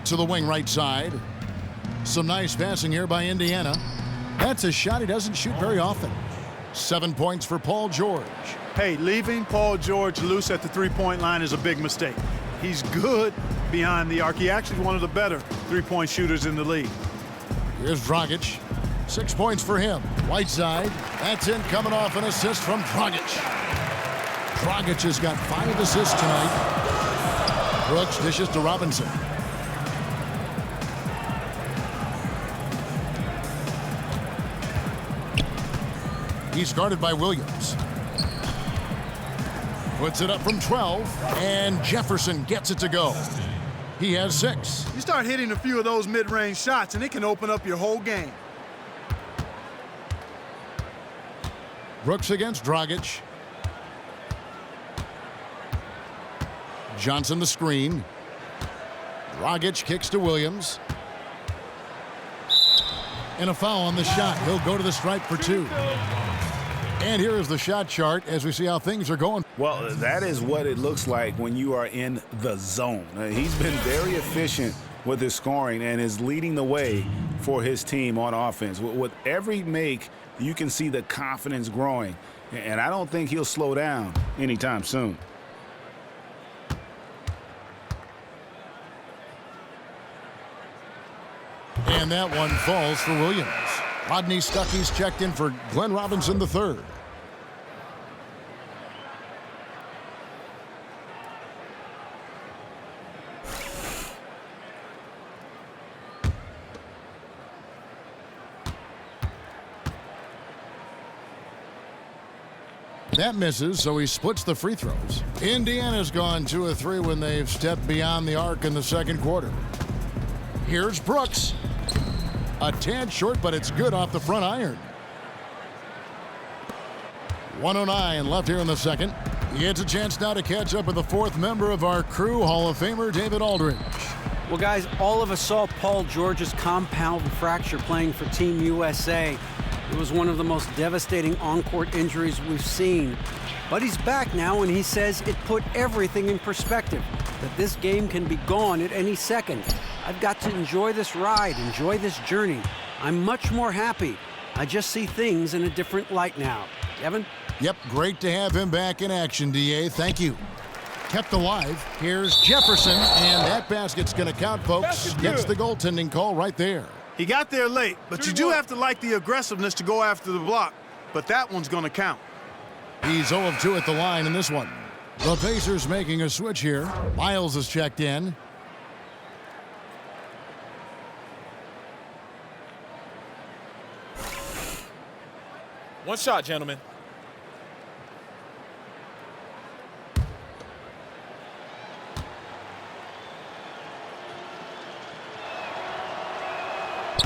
To the wing right side. Some nice passing here by Indiana. That's a shot he doesn't shoot very often. 7 points for Paul George. Hey, leaving Paul George loose at the three-point line is a big mistake. He's good behind the arc. He actually is one of the better three-point shooters in the league. Here's Dragic. 6 points for him. Whiteside. That's in, coming off an assist from Dragic. Dragic has got 5 assists tonight. Brooks dishes to Robinson. He's guarded by Williams. Puts it up from 12, and Jefferson gets it to go. He has 6. You start hitting a few of those mid-range shots, and it can open up your whole game. Brooks against Dragic. Johnson the screen. Dragic kicks to Williams. And a foul on the shot. He'll go to the stripe for 2. And here is the shot chart as we see how things are going. Well, that is what it looks like when you are in the zone. He's been very efficient with his scoring and is leading the way for his team on offense. With every make, you can see the confidence growing. And I don't think he'll slow down anytime soon. And that one falls for Williams. Rodney Stuckey's checked in for Glenn Robinson III. That misses, so he splits the free throws. Indiana's gone 2 of 3 when they've stepped beyond the arc in the second quarter. Here's Brooks. A tad short, but it's good off the front iron. 1:09 left here in the second. He gets a chance now to catch up with the 4th member of our crew, Hall of Famer David Aldridge. Well, guys, all of us saw Paul George's compound fracture playing for Team USA. It was one of the most devastating on-court injuries we've seen. But he's back now, and he says it put everything in perspective, that this game can be gone at any second. I've got to enjoy this ride, enjoy this journey. I'm much more happy. I just see things in a different light now. Kevin? Yep, great to have him back in action, D.A. Thank you. Kept alive. Here's Jefferson, and that basket's going to count, folks. Gets the goaltending call right there. He got there late, but you do have to like the aggressiveness to go after the block. But that one's going to count. He's 0 of 2 at the line in this one. The Pacers making a switch here. Miles is checked in. One shot, gentlemen.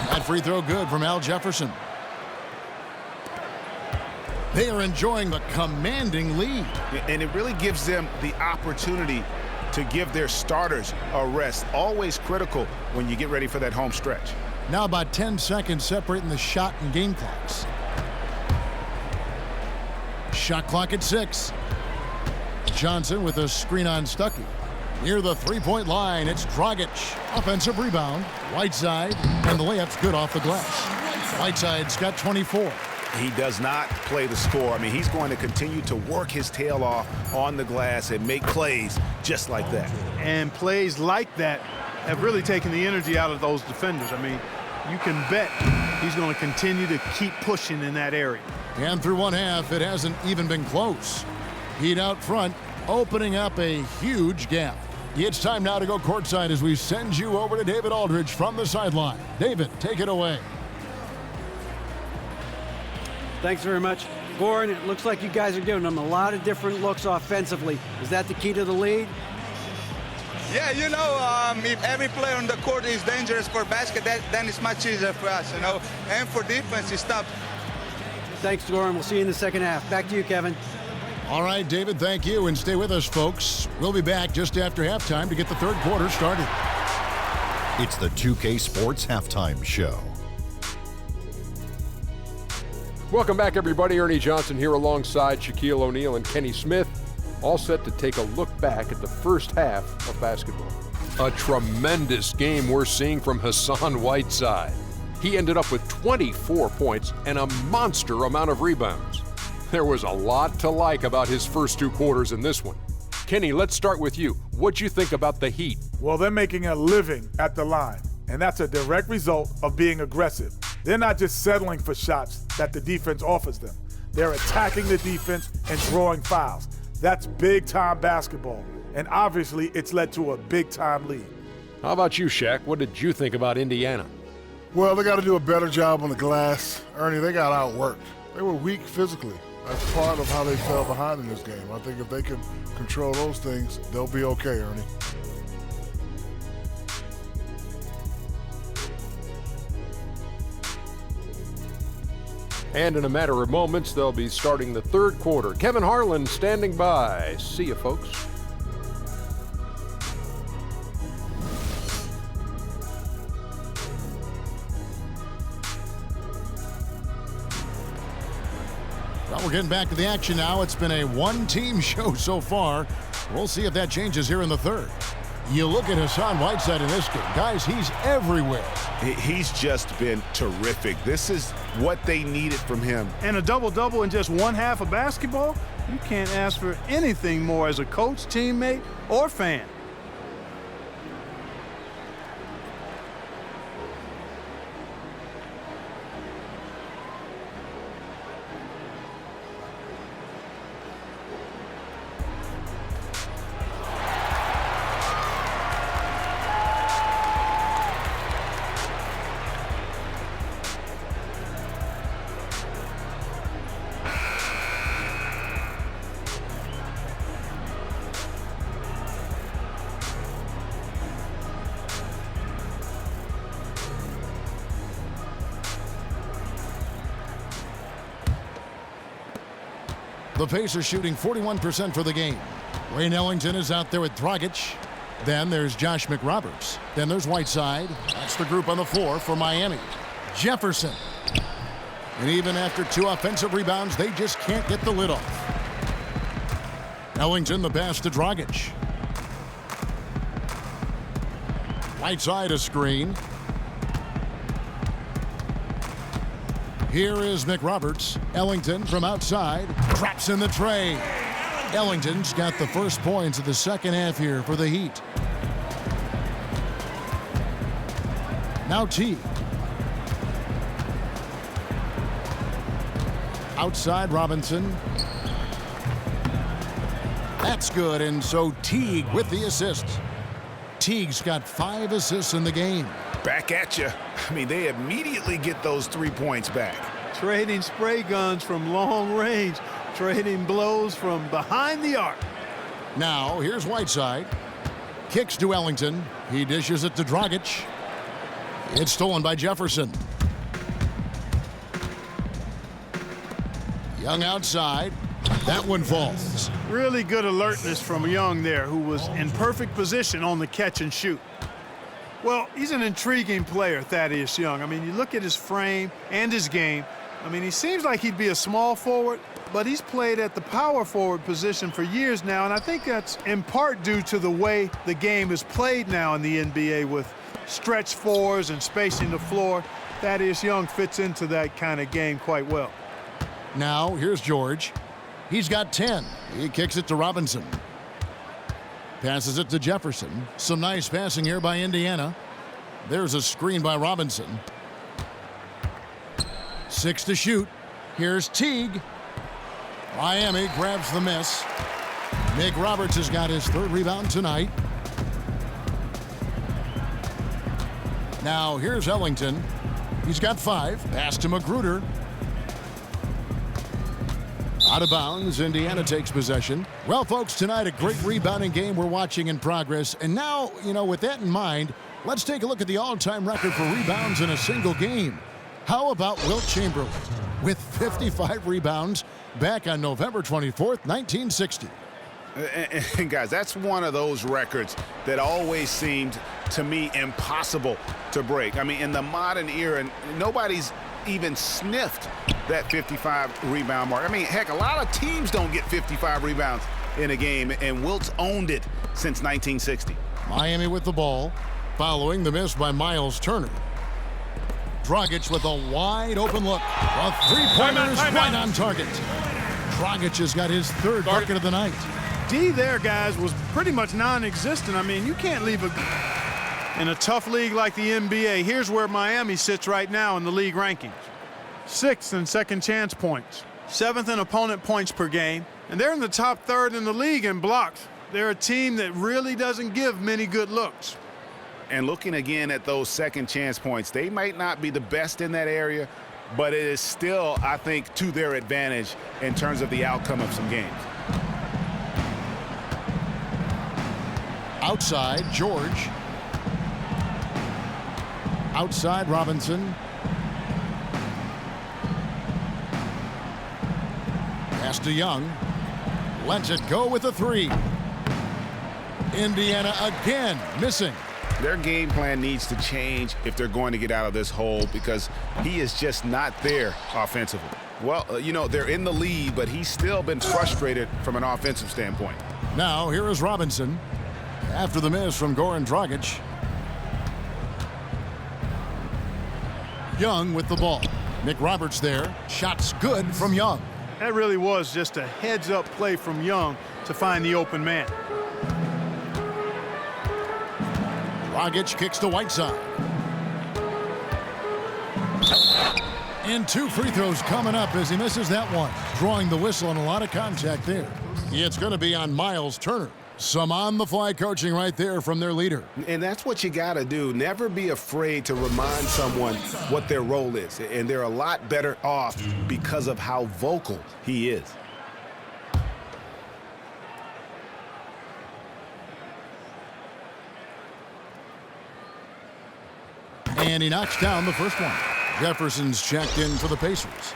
That free throw good from Al Jefferson. They are enjoying the commanding lead. And it really gives them the opportunity to give their starters a rest. Always critical when you get ready for that home stretch. Now about 10 seconds separating the shot and game clocks. Shot clock at 6. Johnson with a screen on Stuckey. Near the three-point line, it's Dragic. Offensive rebound. Whiteside, and the layup's good off the glass. Whiteside's got 24. He does not play the score. I mean, he's going to continue to work his tail off on the glass and make plays just like that. And plays like that have really taken the energy out of those defenders. I mean, you can bet he's going to continue to keep pushing in that area. And through one half, it hasn't even been close. Heat out front, opening up a huge gap. It's time now to go courtside as we send you over to David Aldridge from the sideline. David, take it away. Thanks very much. Goran, it looks like you guys are giving them a lot of different looks offensively. Is that the key to the lead? Yeah, you know, if every player on the court is dangerous for basket, then it's much easier for us, you know. And for defense, it's tough. Thanks, Goran. We'll see you in the second half. Back to you, Kevin. All right, David, thank you. And stay with us, folks. We'll be back just after halftime to get the third quarter started. It's the 2K Sports Halftime Show. Welcome back, everybody. Ernie Johnson here alongside Shaquille O'Neal and Kenny Smith, all set to take a look back at the first half of basketball. A tremendous game we're seeing from Hassan Whiteside. He ended up with 24 points and a monster amount of rebounds. There was a lot to like about his first two quarters in this one. Kenny, let's start with you. What'd you think about the Heat? Well, they're making a living at the line, and that's a direct result of being aggressive. They're not just settling for shots that the defense offers them. They're attacking the defense and drawing fouls. That's big-time basketball, and obviously it's led to a big-time lead. How about you, Shaq? What did you think about Indiana? Well, they got to do a better job on the glass. Ernie, they got outworked. They were weak physically. That's part of how they fell behind in this game. I think if they can control those things, they'll be okay, Ernie. And in a matter of moments, they'll be starting the third quarter. Kevin Harlan standing by. See you, folks. Well, we're getting back to the action now. It's been a one-team show so far. We'll see if that changes here in the third. You look at Hassan Whiteside in this game. Guys, he's everywhere. He's just been terrific. This is what they needed from him. And a double-double in just one half of basketball? You can't ask for anything more as a coach, teammate, or fan. The Pacers shooting 41% for the game. Wayne Ellington is out there with Dragic. Then there's Josh McRoberts. Then there's Whiteside. That's the group on the floor for Miami. Jefferson. And even after two offensive rebounds, they just can't get the lid off. Ellington the pass to Dragic. Whiteside a screen. Here is McRoberts. Ellington from outside. Traps in the tray. Ellington's got the first points of the second half here for the Heat. Now Teague. Outside Robinson. That's good, and so Teague with the assist. Teague's got 5 assists in the game. Back at you. I mean, they immediately get those 3 points back. Trading spray guns from long range. Trading blows from behind the arc. Now, here's Whiteside. Kicks to Ellington. He dishes it to Dragic. It's stolen by Jefferson. Young outside. That one falls. Really good alertness from Young there, who was in perfect position on the catch and shoot. Well, he's an intriguing player, Thaddeus Young. I mean, you look at his frame and his game. I mean, he seems like he'd be a small forward, but he's played at the power forward position for years now, and I think that's in part due to the way the game is played now in the NBA with stretch fours and spacing the floor. Thaddeus Young fits into that kind of game quite well. Now, here's George. He's got 10. He kicks it to Robinson. Passes it to Jefferson. Some nice passing here by Indiana. There's a screen by Robinson. 6 to shoot. Here's Teague. Miami grabs the miss. Nick Roberts has got his 3rd rebound tonight. Now here's Ellington. He's got 5. Pass to Magruder. Out of bounds. Indiana takes possession. Well, folks, tonight a great rebounding game we're watching in progress. And now, with that in mind, let's take a look at the all-time record for rebounds in a single game. How about Wilt Chamberlain with 55 rebounds back on November 24th, 1960. And guys, that's one of those records that always seemed to me impossible to break. I mean, in the modern era, nobody's even sniffed that 55 rebound mark. I mean, heck, a lot of teams don't get 55 rebounds in a game, and Wilt's owned it since 1960. Miami with the ball, following the miss by Miles Turner. Dragic with a wide open look. A three-pointer is right on target. Dragic has got his 3rd bucket of the night. D there, guys, was pretty much non-existent. I mean, you can't leave in a tough league like the NBA. Here's where Miami sits right now in the league rankings. 6th in second chance points, 7th in opponent points per game, and they're in the top 3rd in the league in blocks. They're a team that really doesn't give many good looks. And looking again at those second chance points, they might not be the best in that area, but it is still, I think, to their advantage in terms of the outcome of some games. Outside, George. Outside, Robinson. Pass to Young. Lets it go with a 3. Indiana again missing. Their game plan needs to change if they're going to get out of this hole, because he is just not there offensively. Well, they're in the lead, but he's still been frustrated from an offensive standpoint. Now, here is Robinson. After the miss from Goran Dragic. Young with the ball. Nick Roberts there. Shots good from Young. That really was just a heads-up play from Young to find the open man. Dragic kicks to Whiteside. And 2 free throws coming up as he misses that one. Drawing the whistle and a lot of contact there. It's going to be on Miles Turner. Some on-the-fly coaching right there from their leader. And that's what you got to do. Never be afraid to remind someone what their role is. And they're a lot better off because of how vocal he is. And he knocks down the first one. Jefferson's checked in for the Pacers.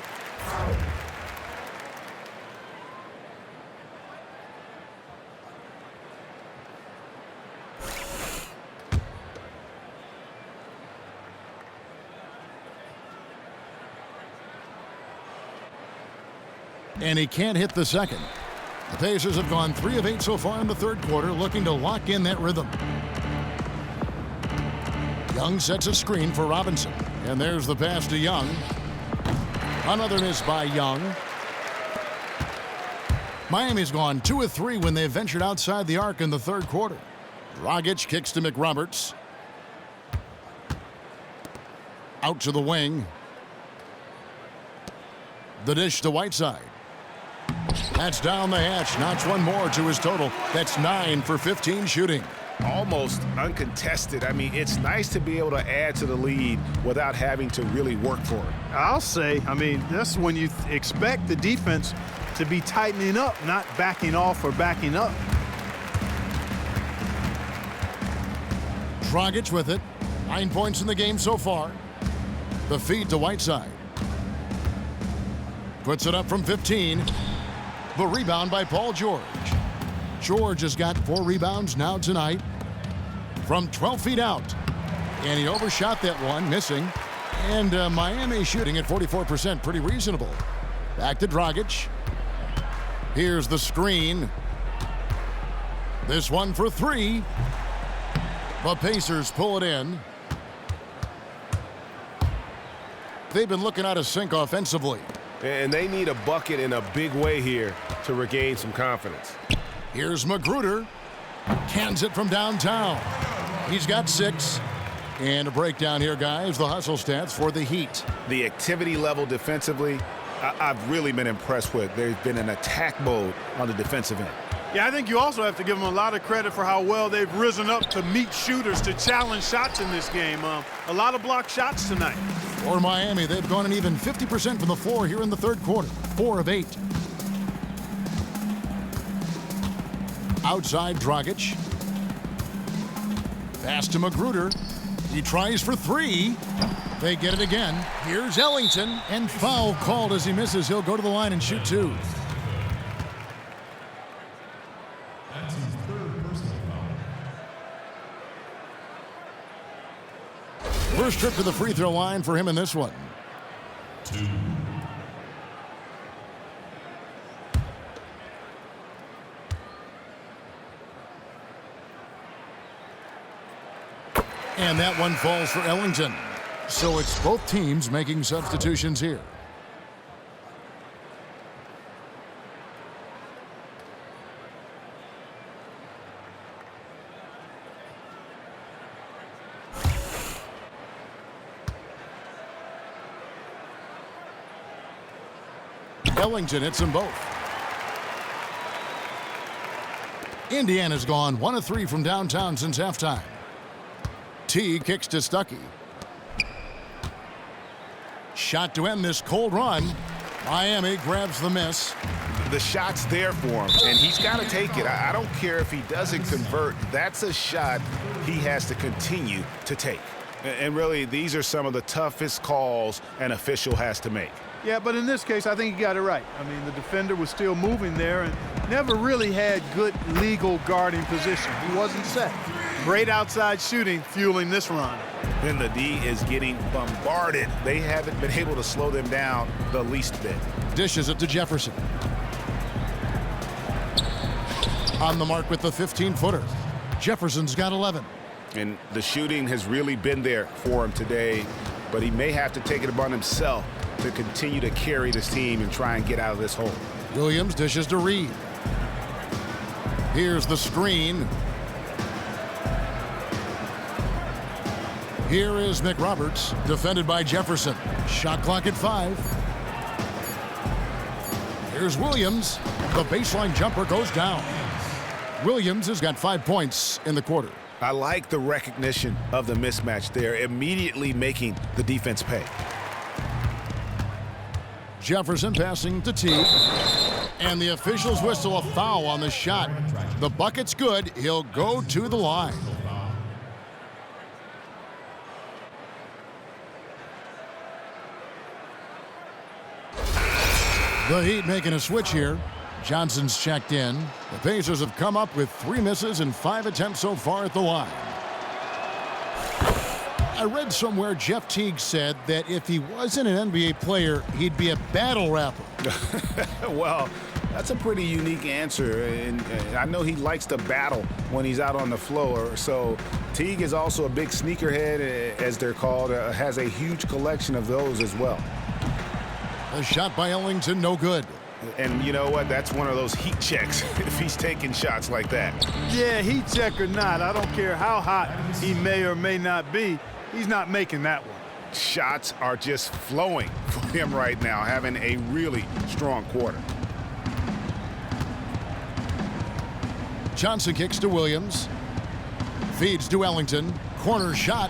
And he can't hit the second. The Pacers have gone 3 of 8 so far in the 3rd quarter, looking to lock in that rhythm. Young sets a screen for Robinson. And there's the pass to Young. Another miss by Young. Miami's gone 2 of 3 when they ventured outside the arc in the 3rd quarter. Dragic kicks to McRoberts. Out to the wing. The dish to Whiteside. That's down the hatch. Knocks one more to his total. That's 9 for 15 shooting. Almost uncontested. I mean, it's nice to be able to add to the lead without having to really work for it. I'll say, that's when you expect the defense to be tightening up, not backing off or backing up. Dragic with it. 9 points in the game so far. The feed to Whiteside. Puts it up from 15. The rebound by Paul George. George has got 4 rebounds now tonight from 12 feet out. And he overshot that one, missing. And Miami shooting at 44%, pretty reasonable. Back to Dragic. Here's the screen. This one for 3. The Pacers pull it in. They've been looking out of sync offensively. And they need a bucket in a big way here to regain some confidence. Here's Magruder. Cans it from downtown. He's got 6. And a breakdown here, guys. The hustle stats for the Heat. The activity level defensively, I've really been impressed with. There's been an attack mode on the defensive end. Yeah, I think you also have to give them a lot of credit for how well they've risen up to meet shooters, to challenge shots in this game. A lot of blocked shots tonight. For Miami, they've gone an even 50% from the floor here in the third quarter. 4 of 8. Outside Dragic. Pass to Magruder. He tries for 3. They get it again. Here's Ellington. And foul called as he misses. He'll go to the line and shoot 2. First trip to the free throw line for him in this one. 2. And that one falls for Ellington. So it's both teams making substitutions here. Ellington hits them both. Indiana's gone 1 of 3 from downtown since halftime. T kicks to Stuckey. Shot to end this cold run. Miami grabs the miss. The shot's there for him, and he's got to take it. I don't care if he doesn't convert. That's a shot he has to continue to take. And really, these are some of the toughest calls an official has to make. Yeah, but in this case, I think he got it right. I mean, the defender was still moving there and never really had good legal guarding position. He wasn't set. Great outside shooting fueling this run. Then the D is getting bombarded. They haven't been able to slow them down the least bit. Dishes it to Jefferson. On the mark with the 15-footer. Jefferson's got 11. And the shooting has really been there for him today, but he may have to take it upon himself to continue to carry this team and try and get out of this hole. Williams dishes to Reed. Here's the screen. Here is McRoberts, defended by Jefferson. Shot clock at 5. Here's Williams. The baseline jumper goes down. Williams has got 5 points in the quarter. I like the recognition of the mismatch there, immediately making the defense pay. Jefferson passing to T. And the officials whistle a foul on the shot. The bucket's good. He'll go to the line. The Heat making a switch here. Johnson's checked in. The Pacers have come up with 3 misses and 5 attempts so far at the line. I read somewhere Jeff Teague said that if he wasn't an NBA player, he'd be a battle rapper. Well, that's a pretty unique answer, and I know he likes to battle when he's out on the floor. So Teague is also a big sneakerhead, as they're called, has a huge collection of those as well. A shot by Ellington, no good. And you know what? That's one of those heat checks if he's taking shots like that. Yeah, heat check or not, I don't care how hot he may or may not be, he's not making that one. Shots are just flowing for him right now, having a really strong quarter. Johnson kicks to Williams. Feeds to Ellington. Corner shot.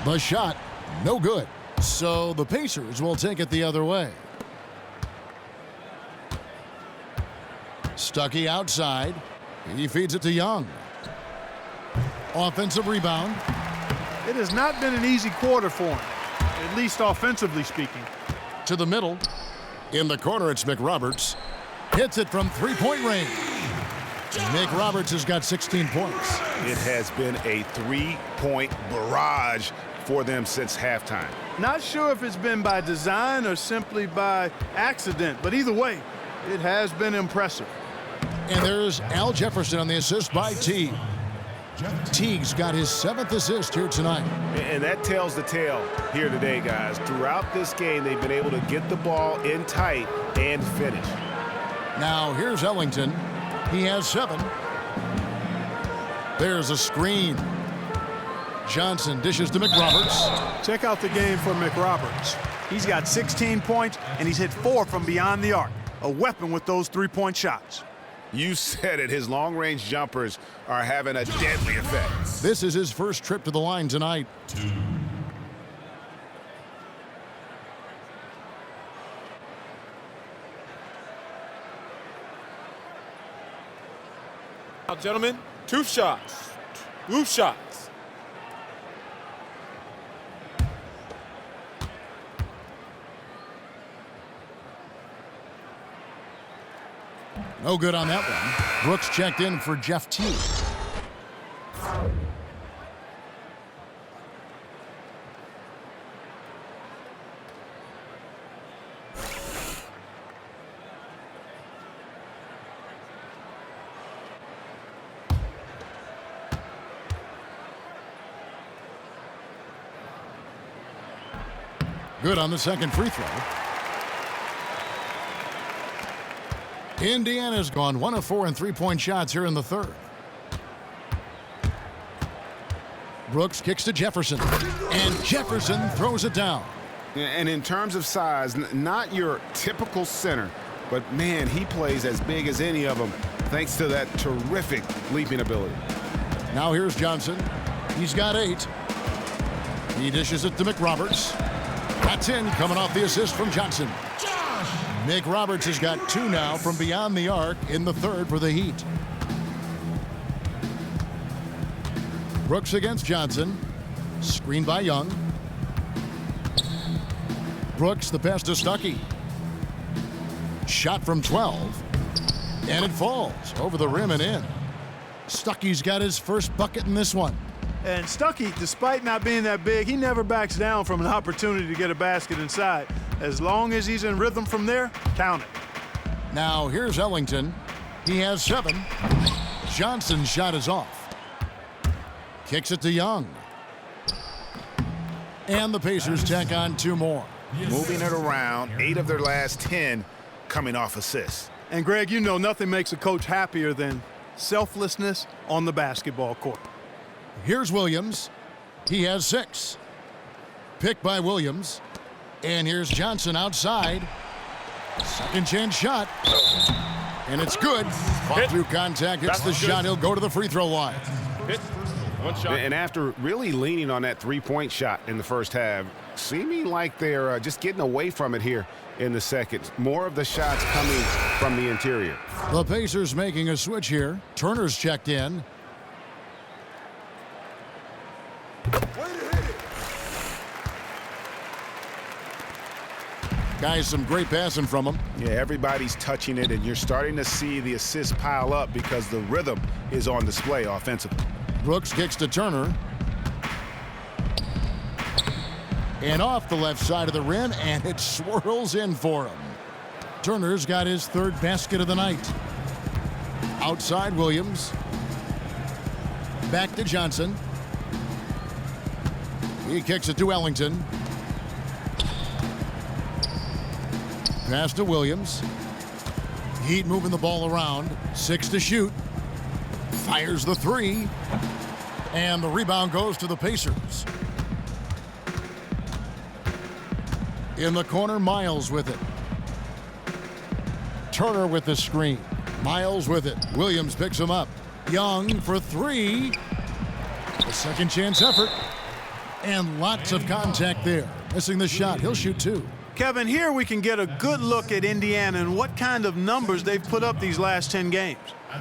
The shot, no good. So the Pacers will take it the other way. Stuckey outside. He feeds it to Young. Offensive rebound. It has not been an easy quarter for him, at least offensively speaking. To the middle. In the corner, it's McRoberts. Hits it from three-point range. Nick Roberts has got 16 points. It has been a three-point barrage for them since halftime. Not sure if it's been by design or simply by accident, but either way, it has been impressive. And there's Al Jefferson on the assist by Teague. Teague's got his 7th assist here tonight. And that tells the tale here today, guys. Throughout this game, they've been able to get the ball in tight and finish. Now here's Ellington. He has 7. There's a screen. Johnson dishes to McRoberts. Check out the game for McRoberts. He's got 16 points, and he's hit 4 from beyond the arc. A weapon with those three-point shots. You said it. His long-range jumpers are having a deadly effect. This is his first trip to the line tonight. Now, gentlemen, 2 shots. 2 shots. No good on that one. Brooks checked in for Jeff Teague. Good on the second free throw. Indiana's gone 1 of 4 in three-point shots here in the third. Brooks kicks to Jefferson, and Jefferson throws it down. And in terms of size, not your typical center, but man, he plays as big as any of them thanks to that terrific leaping ability. Now here's Johnson. He's got 8. He dishes it to McRoberts. That's in, coming off the assist from Johnson. Nick Roberts has got 2 now from beyond the arc in the third for the Heat. Brooks against Johnson. Screen by Young. Brooks, the pass to Stuckey. Shot from 12. And it falls over the rim and in. Stuckey's got his first bucket in this one. And Stuckey, despite not being that big, he never backs down from an opportunity to get a basket inside. As long as he's in rhythm from there, count it. Now here's Ellington. He has 7. Johnson's shot is off. Kicks it to Young. And the Pacers tack on 2 more. Moving it around, 8 of their last 10 coming off assists. And Greg, you know nothing makes a coach happier than selflessness on the basketball court. Here's Williams. He has 6. Picked by Williams. And here's Johnson outside. Second chance shot. And it's good. Fought through contact, hits the shot. He'll go to the free throw line. Hit. 1 shot. And after really leaning on that three-point shot in the first half, seeming like they're just getting away from it here in the second. More of the shots coming from the interior. The Pacers making a switch here. Turner's checked in. Guys, some great passing from him. Yeah, everybody's touching it, and you're starting to see the assists pile up because the rhythm is on display offensively. Brooks kicks to Turner. And off the left side of the rim, and it swirls in for him. Turner's got his 3rd basket of the night. Outside Williams. Back to Johnson. He kicks it to Ellington. Pass to Williams. Heat moving the ball around. 6 to shoot. Fires the 3. And the rebound goes to the Pacers. In the corner, Miles with it. Turner with the screen. Miles with it. Williams picks him up. Young for 3. A second chance effort. And lots of contact there. Missing the shot. He'll shoot 2. Kevin, here we can get a good look at Indiana and what kind of numbers they've put up these last 10 games.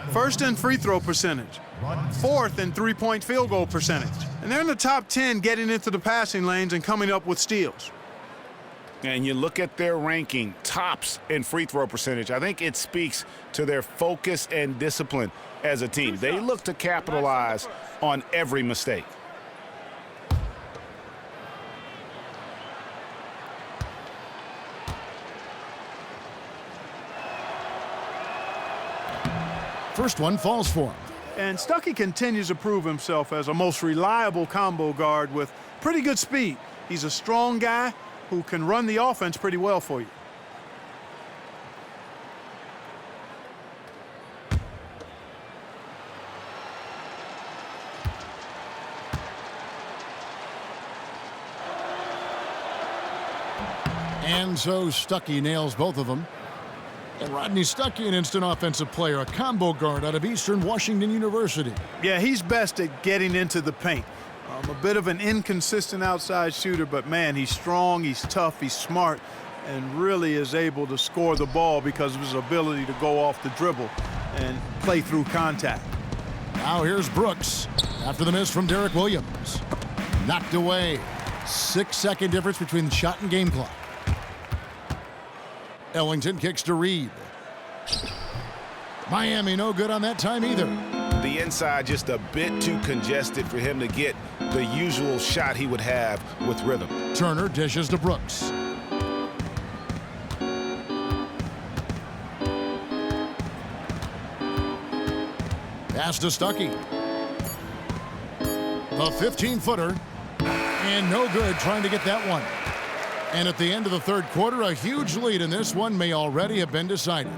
1st in free throw percentage. 4th in three-point field goal percentage. And they're in the top 10 getting into the passing lanes and coming up with steals. And you look at their ranking, tops in free throw percentage. I think it speaks to their focus and discipline as a team. They look to capitalize on every mistake. First one falls for him. And Stuckey continues to prove himself as a most reliable combo guard with pretty good speed. He's a strong guy who can run the offense pretty well for you. And so Stuckey nails both of them. And Rodney Stuckey, an instant offensive player, a combo guard out of Eastern Washington University. Yeah, he's best at getting into the paint. A bit of an inconsistent outside shooter, but man, he's strong, he's tough, he's smart, and really is able to score the ball because of his ability to go off the dribble and play through contact. Now here's Brooks after the miss from Derek Williams. Knocked away. 6-second difference between the shot and game clock. Ellington kicks to Reed. Miami no good on that time either. The inside just a bit too congested for him to get the usual shot he would have with rhythm. Turner dishes to Brooks. Pass to Stuckey. The 15-footer. And no good trying to get that one. And at the end of the third quarter, a huge lead in this one may already have been decided.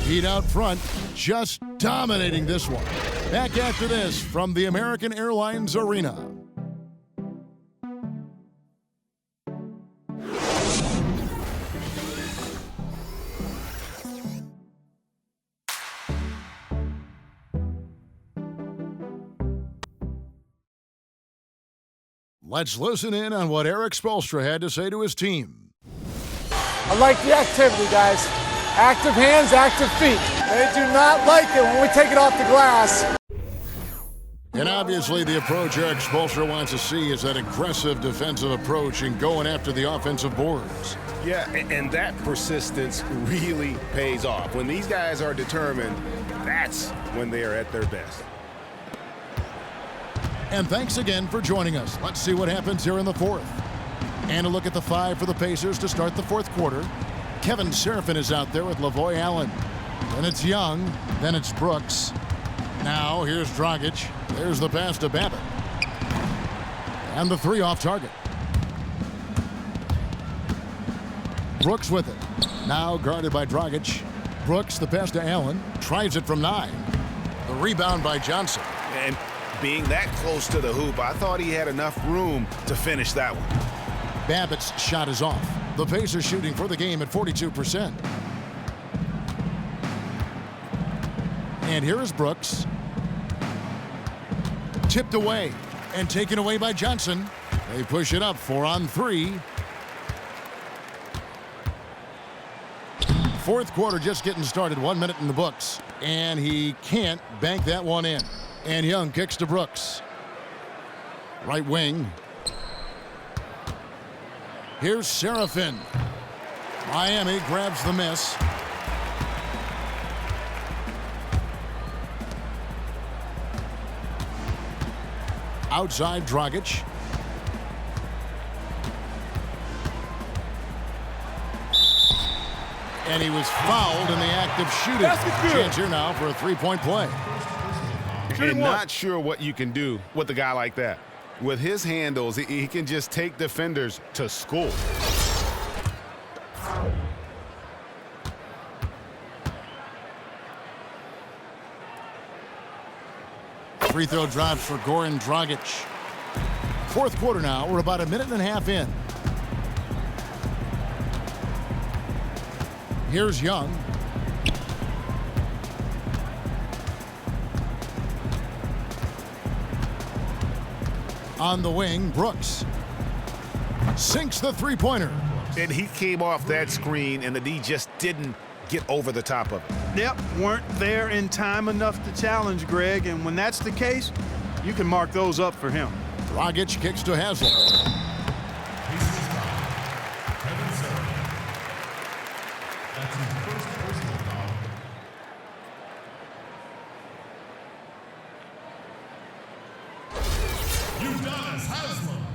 Heat out front, just dominating this one. Back after this from the American Airlines Arena. Let's listen in on what Eric Spoelstra had to say to his team. I like the activity, guys. Active hands, active feet. They do not like it when we take it off the glass. And obviously the approach Eric Spoelstra wants to see is that aggressive defensive approach and going after the offensive boards. Yeah, and that persistence really pays off. When these guys are determined, that's when they are at their best. And thanks again for joining us. Let's see what happens here in the fourth. And a look at the five for the Pacers to start the fourth quarter. Kevin Seraphin is out there with Lavoy Allen. Then it's Young. Then it's Brooks. Now here's Dragic. There's the pass to Babbitt. And the three off target. Brooks with it. Now guarded by Dragic. Brooks, the pass to Allen. Tries it from 9. The rebound by Johnson. And being that close to the hoop, I thought he had enough room to finish that one. Babbitt's shot is off. The Pacers shooting for the game at 42%. And here is Brooks. Tipped away and taken away by Johnson. They push it up 4-on-3. Fourth quarter just getting started. 1 minute in the books. And he can't bank that one in. And Young kicks to Brooks. Right wing. Here's Seraphin. Miami grabs the miss. Outside Dragic. And he was fouled in the act of shooting. Chance here now for a three-point play. And not sure what you can do with a guy like that. With his handles, he can just take defenders to school. Free throw drops for Goran Dragic. Fourth quarter now. We're about a minute and a half in. Here's Young. On the wing, Brooks sinks the three-pointer. And he came off that screen, and the D just didn't get over the top of it. Yep, weren't there in time enough to challenge Greg, and when that's the case, you can mark those up for him. Dragic kicks to Haslem. Udonis Haslam.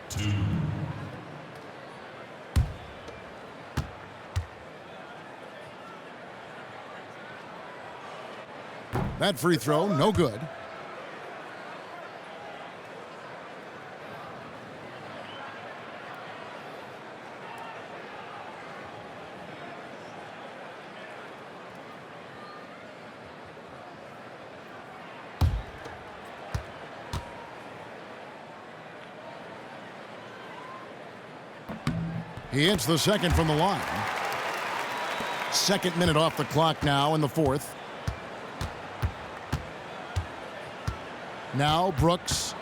2. That free throw, no good. He hits the second from the line. Second minute off the clock now in the fourth. Now Brooks.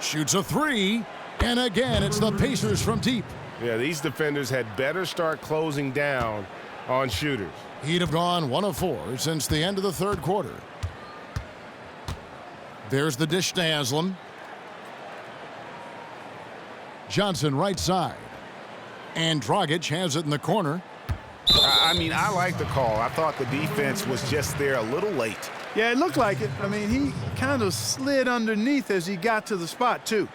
Shoots a three. And again, it's the Pacers from deep. Yeah, these defenders had better start closing down on shooters. He'd have gone 1 of 4 since the end of the third quarter. There's the dish to Haslam. Johnson right side. And Dragic has it in the corner. I mean, I like the call. I thought the defense was just there a little late. Yeah, it looked like it. I mean, he kind of slid underneath as he got to the spot, too.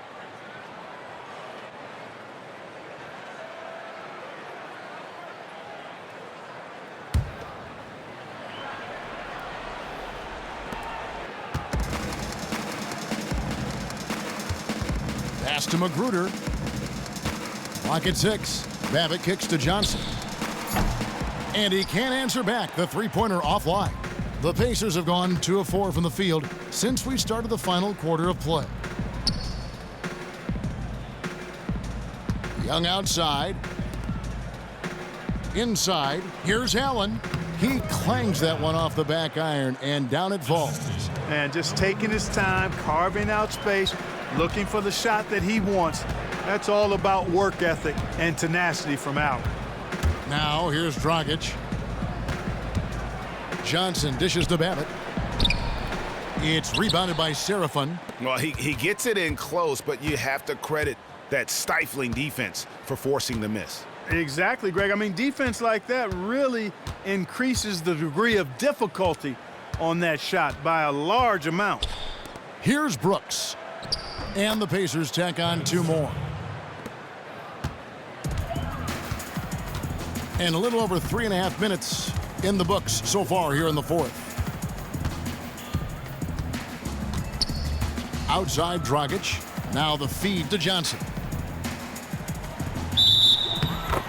Pass to Magruder. Clock at 6. Babbitt kicks to Johnson. And he can't answer back. The three-pointer offline. The Pacers have gone 2 of 4 from the field since we started the final quarter of play. Young outside. Inside. Here's Allen. He clangs that one off the back iron, and down it falls. And just taking his time, carving out space, looking for the shot that he wants. That's all about work ethic and tenacity from Allen. Now here's Dragic. Johnson dishes to Babbitt. It's rebounded by Serafin. Well, he gets it in close, but you have to credit that stifling defense for forcing the miss. Exactly, Greg. I mean, defense like that really increases the degree of difficulty on that shot by a large amount. Here's Brooks. And the Pacers tack on 2 more. And a little over 3.5 minutes in the books so far here in the fourth. Outside Dragic. Now the feed to Johnson.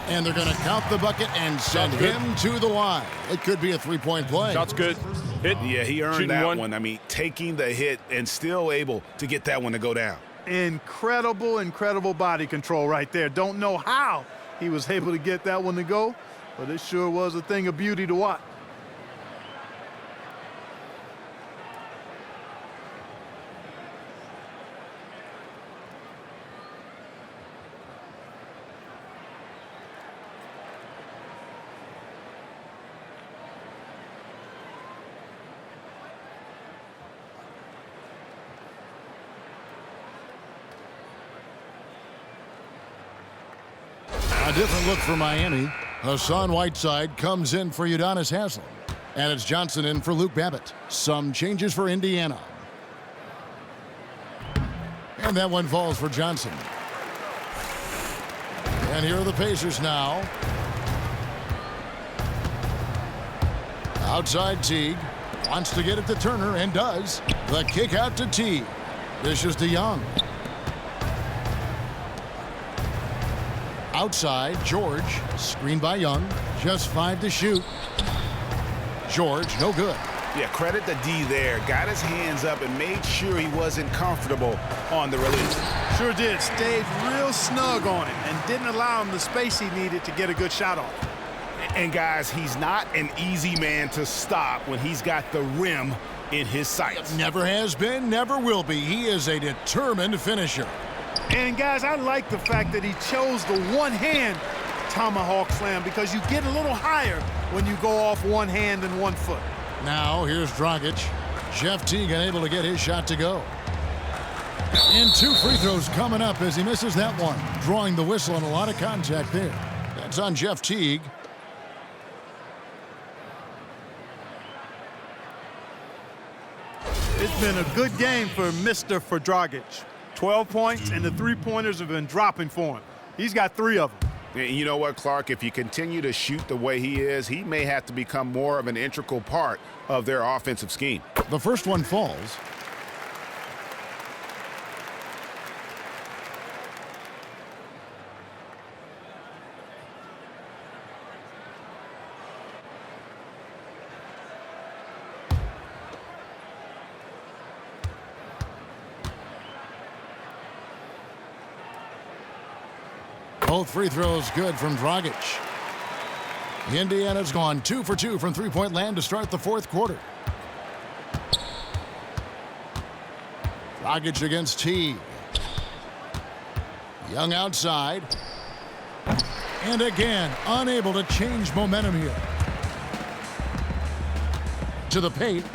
And they're going to count the bucket and send him to the line. It could be a 3-point play. Shot's good. Hit. Yeah, he earned Shooting that one. I mean, taking the hit and still able to get that one to go down. Incredible body control right there. Don't know how he was able to get that one to go, but it sure was a thing of beauty to watch. A different look for Miami. Hassan Whiteside comes in for Udonis Haslam. And it's Johnson in for Luke Babbitt. Some changes for Indiana. And that one falls for Johnson. And here are the Pacers now. Outside Teague. Wants to get it to Turner and does. The kick out to Teague. This is to Young. Outside, George, screened by Young, just 5 to shoot. George, no good. Yeah, credit the D there. Got his hands up and made sure he wasn't comfortable on the release. Sure did. Stayed real snug on him and didn't allow him the space he needed to get a good shot off. And guys, he's not an easy man to stop when he's got the rim in his sights. Never has been, never will be. He is a determined finisher. And guys, I like the fact that he chose the one-hand tomahawk slam because you get a little higher when you go off one hand and 1 foot. Now here's Dragic. Jeff Teague unable to get his shot to go. And 2 free throws coming up as he misses that one. Drawing the whistle and a lot of contact there. That's on Jeff Teague. It's been a good game for Mr. Dragic. 12 points, and the three-pointers have been dropping for him. He's got 3 of them. And you know what, Clark? If you continue to shoot the way he is, he may have to become more of an integral part of their offensive scheme. The first one falls. Both free throws good from Dragic. Indiana's gone 2 for 2 from three-point land to start the fourth quarter. Dragic against Teague. Young outside. And again, unable to change momentum here. To the paint.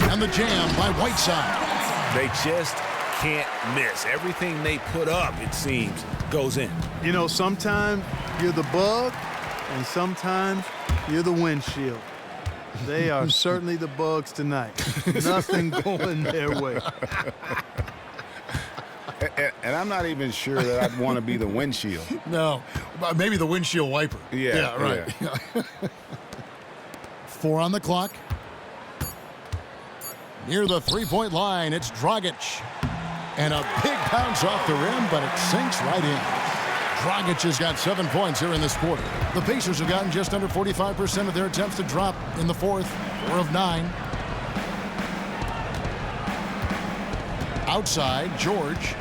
And the jam by Whiteside. They just can't miss. Everything they put up, it seems, goes in. You know, sometimes you're the bug, and sometimes you're the windshield. They are certainly the bugs tonight. Nothing going their way. And I'm not even sure that I'd want to be the windshield. No, maybe the windshield wiper. Yeah, right. Yeah. 4 on the clock. Near the three-point line, it's Dragic. And a big bounce off the rim, but it sinks right in. Dragic has got 7 points here in this quarter. The Pacers have gotten just under 45% of their attempts to drop in the fourth, 4 of 9. Outside, George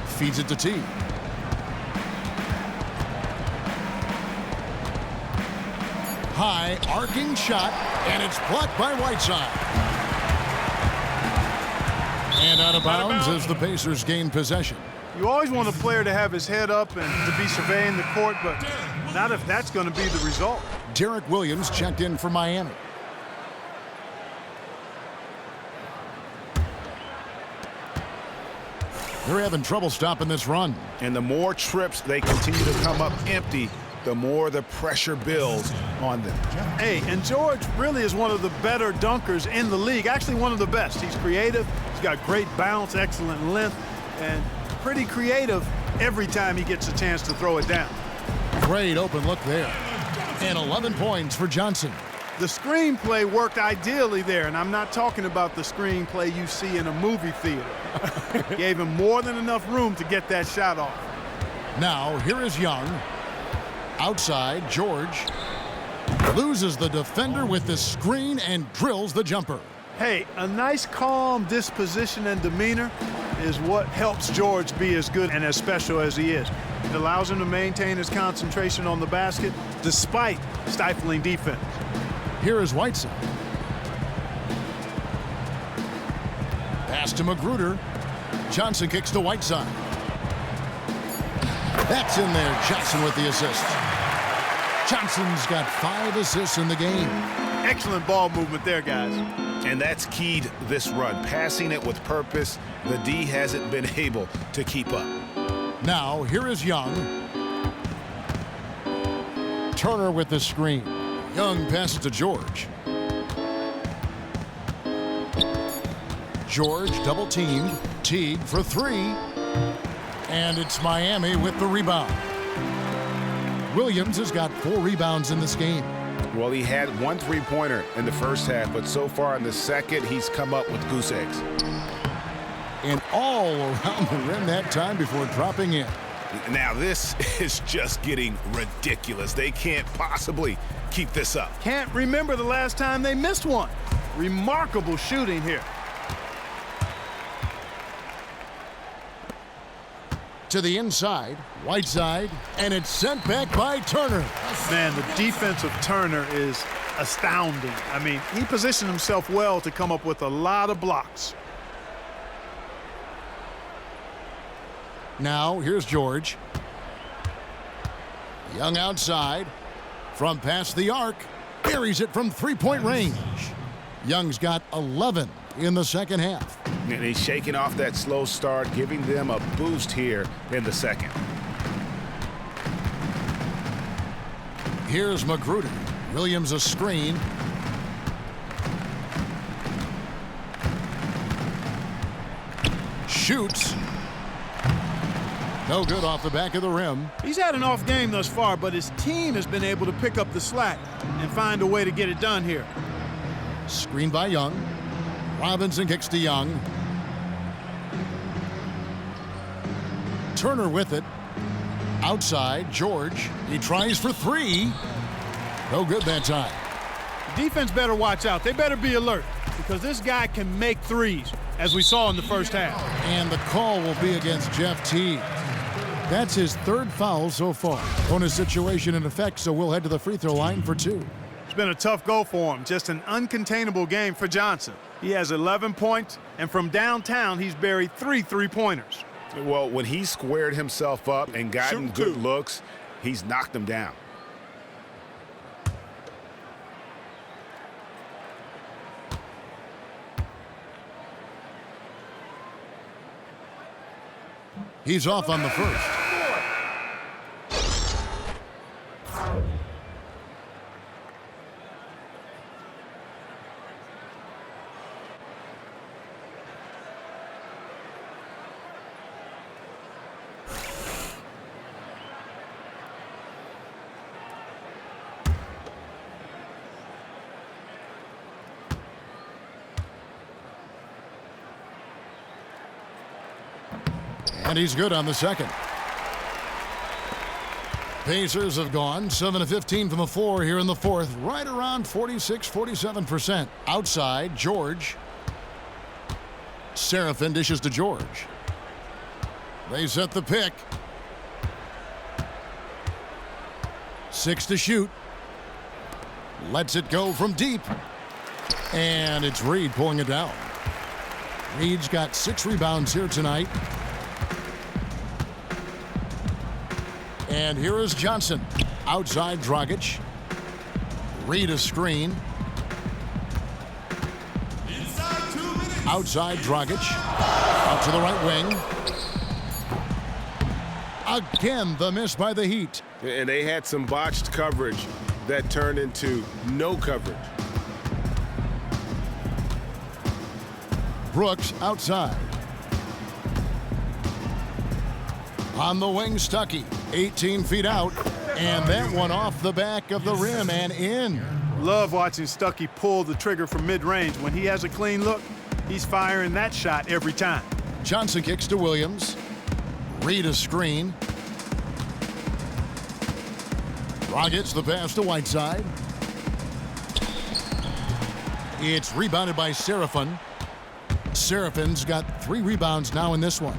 feeds it to T. High, arcing shot, and it's blocked by Whiteside. And out of bounds as the Pacers gain possession. You always want a player to have his head up and to be surveying the court, but not if that's going to be the result. Derek Williams checked in for Miami. They're having trouble stopping this run. And the more trips they continue to come up empty, the more the pressure builds on them. Hey, and George really is one of the better dunkers in the league. Actually, one of the best. He's creative. He's got great bounce, excellent length, and pretty creative every time he gets a chance to throw it down. Great open look there. And 11 points for Johnson. The screenplay worked ideally there, and I'm not talking about the screenplay you see in a movie theater. Gave him more than enough room to get that shot off. Now, here is Young. Outside, George loses the defender with the screen and drills the jumper. Hey, a nice calm disposition and demeanor is what helps George be as good and as special as he is. It allows him to maintain his concentration on the basket despite stifling defense. Here is Whiteside. Pass to Magruder. Johnson kicks to Whiteside. That's in there. Johnson with the assist. Johnson's got 5 assists in the game. Excellent ball movement there, guys. And that's keyed this run. Passing it with purpose. The D hasn't been able to keep up. Now, here is Young. Turner with the screen. Young passes to George. George double teamed. Teague for 3. And it's Miami with the rebound. Williams has got 4 rebounds in this game. Well, he had 1 3-pointer in the first half, but so far in the second, he's come up with goose eggs. And all around the rim that time before dropping in. Now, this is just getting ridiculous. They can't possibly keep this up. Can't remember the last time they missed one. Remarkable shooting here. To the inside, Whiteside, and it's sent back by Turner. Man, the defense of Turner is astounding. I mean, he positioned himself well to come up with a lot of blocks. Now, here's George. Young outside. From past the arc. Buries it from 3-point range. Young's got 11 in the second half. And he's shaking off that slow start, giving them a boost here in the second. Here's Magruder. Williams a screen. Shoots. No good off the back of the rim. He's had an off game thus far, but his team has been able to pick up the slack and find a way to get it done here. Screen by Young. Robinson kicks to Young. Turner with it. Outside, George. He tries for three. No good that time. The defense better watch out. They better be alert because this guy can make threes, as we saw in the first half. And the call will be against Jeff Teague. That's his third foul so far. Bonus situation in effect, so we'll head to the free throw line for two. It's been a tough go for him. Just an uncontainable game for Johnson. He has 11 points, and from downtown, he's buried 3 3-pointers. Well, when he squared himself up and gotten good looks, he's knocked them down. He's off on the first. And he's good on the second. Pacers have gone 7 of 15 from the floor here in the fourth, right around 46-47%. Outside, George. Seraphin dishes to George. They set the pick. 6 to shoot. Lets it go from deep. And it's Reed pulling it down. Reed's got 6 rebounds here tonight. And here is Johnson. Outside Dragic. Reed a screen. Outside Dragic. Out to the right wing. Again, the miss by the Heat. And they had some botched coverage that turned into no coverage. Brooks outside. On the wing, Stuckey. 18 feet out. And that one off the back of the rim and in. Love watching Stuckey pull the trigger from mid-range. When he has a clean look, he's firing that shot every time. Johnson kicks to Williams. Reed a screen. Dragic the pass to Whiteside. It's rebounded by Seraphin. Seraphin's got 3 rebounds now in this one.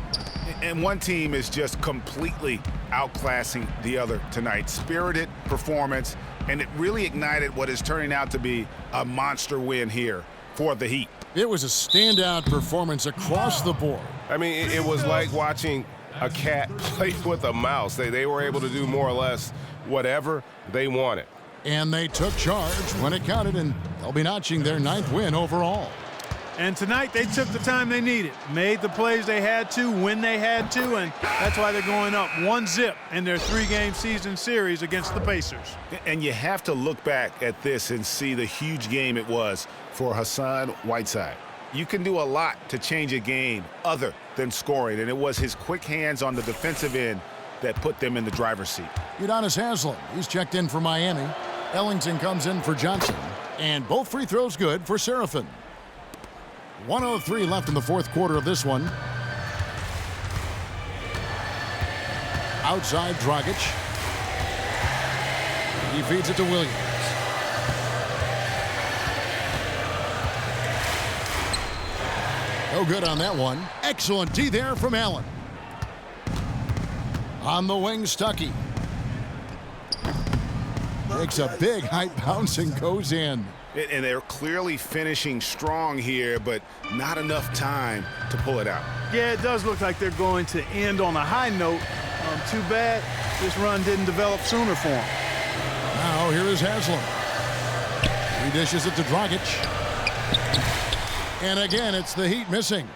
And one team is just completely outclassing the other tonight. Spirited performance, and it really ignited what is turning out to be a monster win here for the Heat. It was a standout performance across the board. I mean, it was like watching a cat play with a mouse. They were able to do more or less whatever they wanted. And they took charge when it counted, and they'll be notching their 9th win overall. And tonight they took the time they needed, made the plays they had to when they had to, and that's why they're going up 1-0 in their 3-game season series against the Pacers. And you have to look back at this and see the huge game it was for Hassan Whiteside. You can do a lot to change a game other than scoring, and it was his quick hands on the defensive end that put them in the driver's seat. Udonis Haslem, he's checked in for Miami. Ellington comes in for Johnson. And both free throws good for Seraphin. 1:03 left in the fourth quarter of this one. Outside Dragic. He feeds it to Williams. No good on that one. Excellent D there from Allen. On the wing, Stuckey. Makes a big height bounce and goes in. And they're clearly finishing strong here, but not enough time to pull it out. Yeah, it does look like they're going to end on a high note. Too bad this run didn't develop sooner for them. Now here is Haslem. He dishes it to Dragic. And again, it's the Heat missing.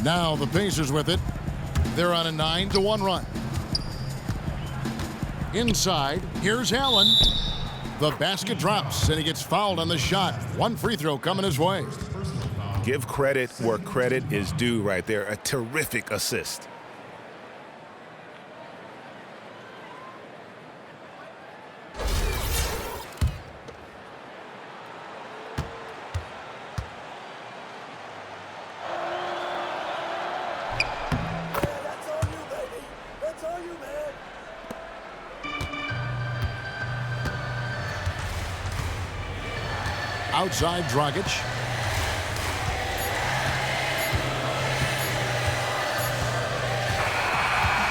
Now the Pacers with it. They're on a 9-1 run. Inside, here's Allen. The basket drops, and he gets fouled on the shot. One free throw coming his way. Give credit where credit is due right there. A terrific assist. Outside Dragic.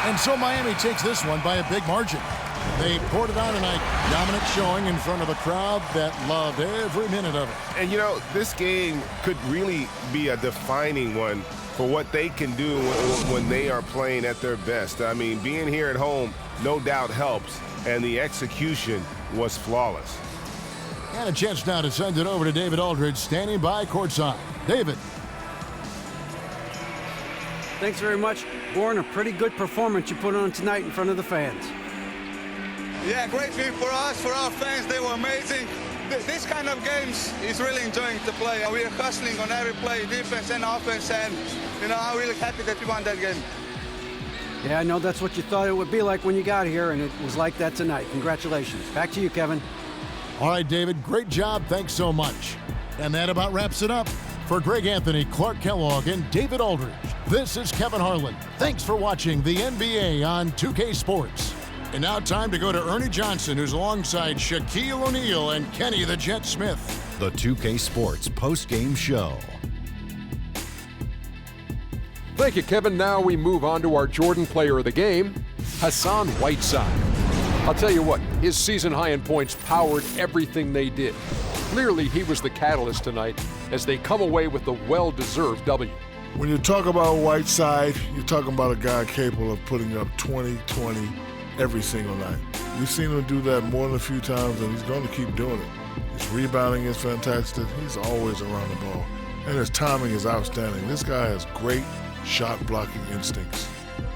And so Miami takes this one by a big margin. They poured it out tonight. Dominant showing in front of a crowd that loved every minute of it. And, you know, this game could really be a defining one for what they can do when they are playing at their best. I mean, being here at home no doubt helps, and the execution was flawless. And a chance now to send it over to David Aldridge, standing by courtside. David. Thanks very much. Warren, a pretty good performance you put on tonight in front of the fans. Yeah, great game for us, for our fans. They were amazing. This kind of games is really enjoying to play. We are hustling on every play, defense and offense, and, you know, I'm really happy that we won that game. Yeah, I know that's what you thought it would be like when you got here, and it was like that tonight. Congratulations. Back to you, Kevin. All right, David, great job. Thanks so much. And that about wraps it up. For Greg Anthony, Clark Kellogg, and David Aldridge, this is Kevin Harlan. Thanks for watching the NBA on 2K Sports. And now time to go to Ernie Johnson, who's alongside Shaquille O'Neal and Kenny the Jet Smith. The 2K Sports Postgame Show. Thank you, Kevin. Now we move on to our Jordan Player of the Game, Hassan Whiteside. I'll tell you what, his season high in points powered everything they did. Clearly, he was the catalyst tonight as they come away with the well-deserved W. When you talk about Whiteside, you're talking about a guy capable of putting up 20-20 every single night. You've seen him do that more than a few times, and he's going to keep doing it. His rebounding is fantastic. He's always around the ball. And his timing is outstanding. This guy has great shot-blocking instincts.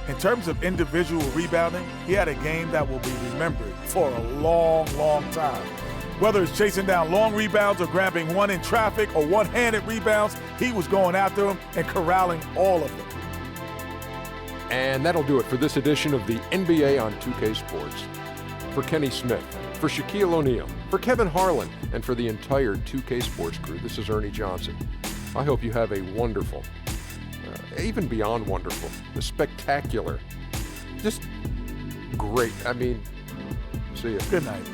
In terms of individual rebounding, he had a game that will be remembered for a long, long time. Whether it's chasing down long rebounds or grabbing one in traffic or one-handed rebounds, he was going after them and corralling all of them. And that'll do it for this edition of the NBA on 2K Sports. For Kenny Smith, for Shaquille O'Neal, for Kevin Harlan, and for the entire 2K Sports crew, this is Ernie Johnson. I hope you have a wonderful, even beyond wonderful, a spectacular, just great. I mean, see ya. Good night.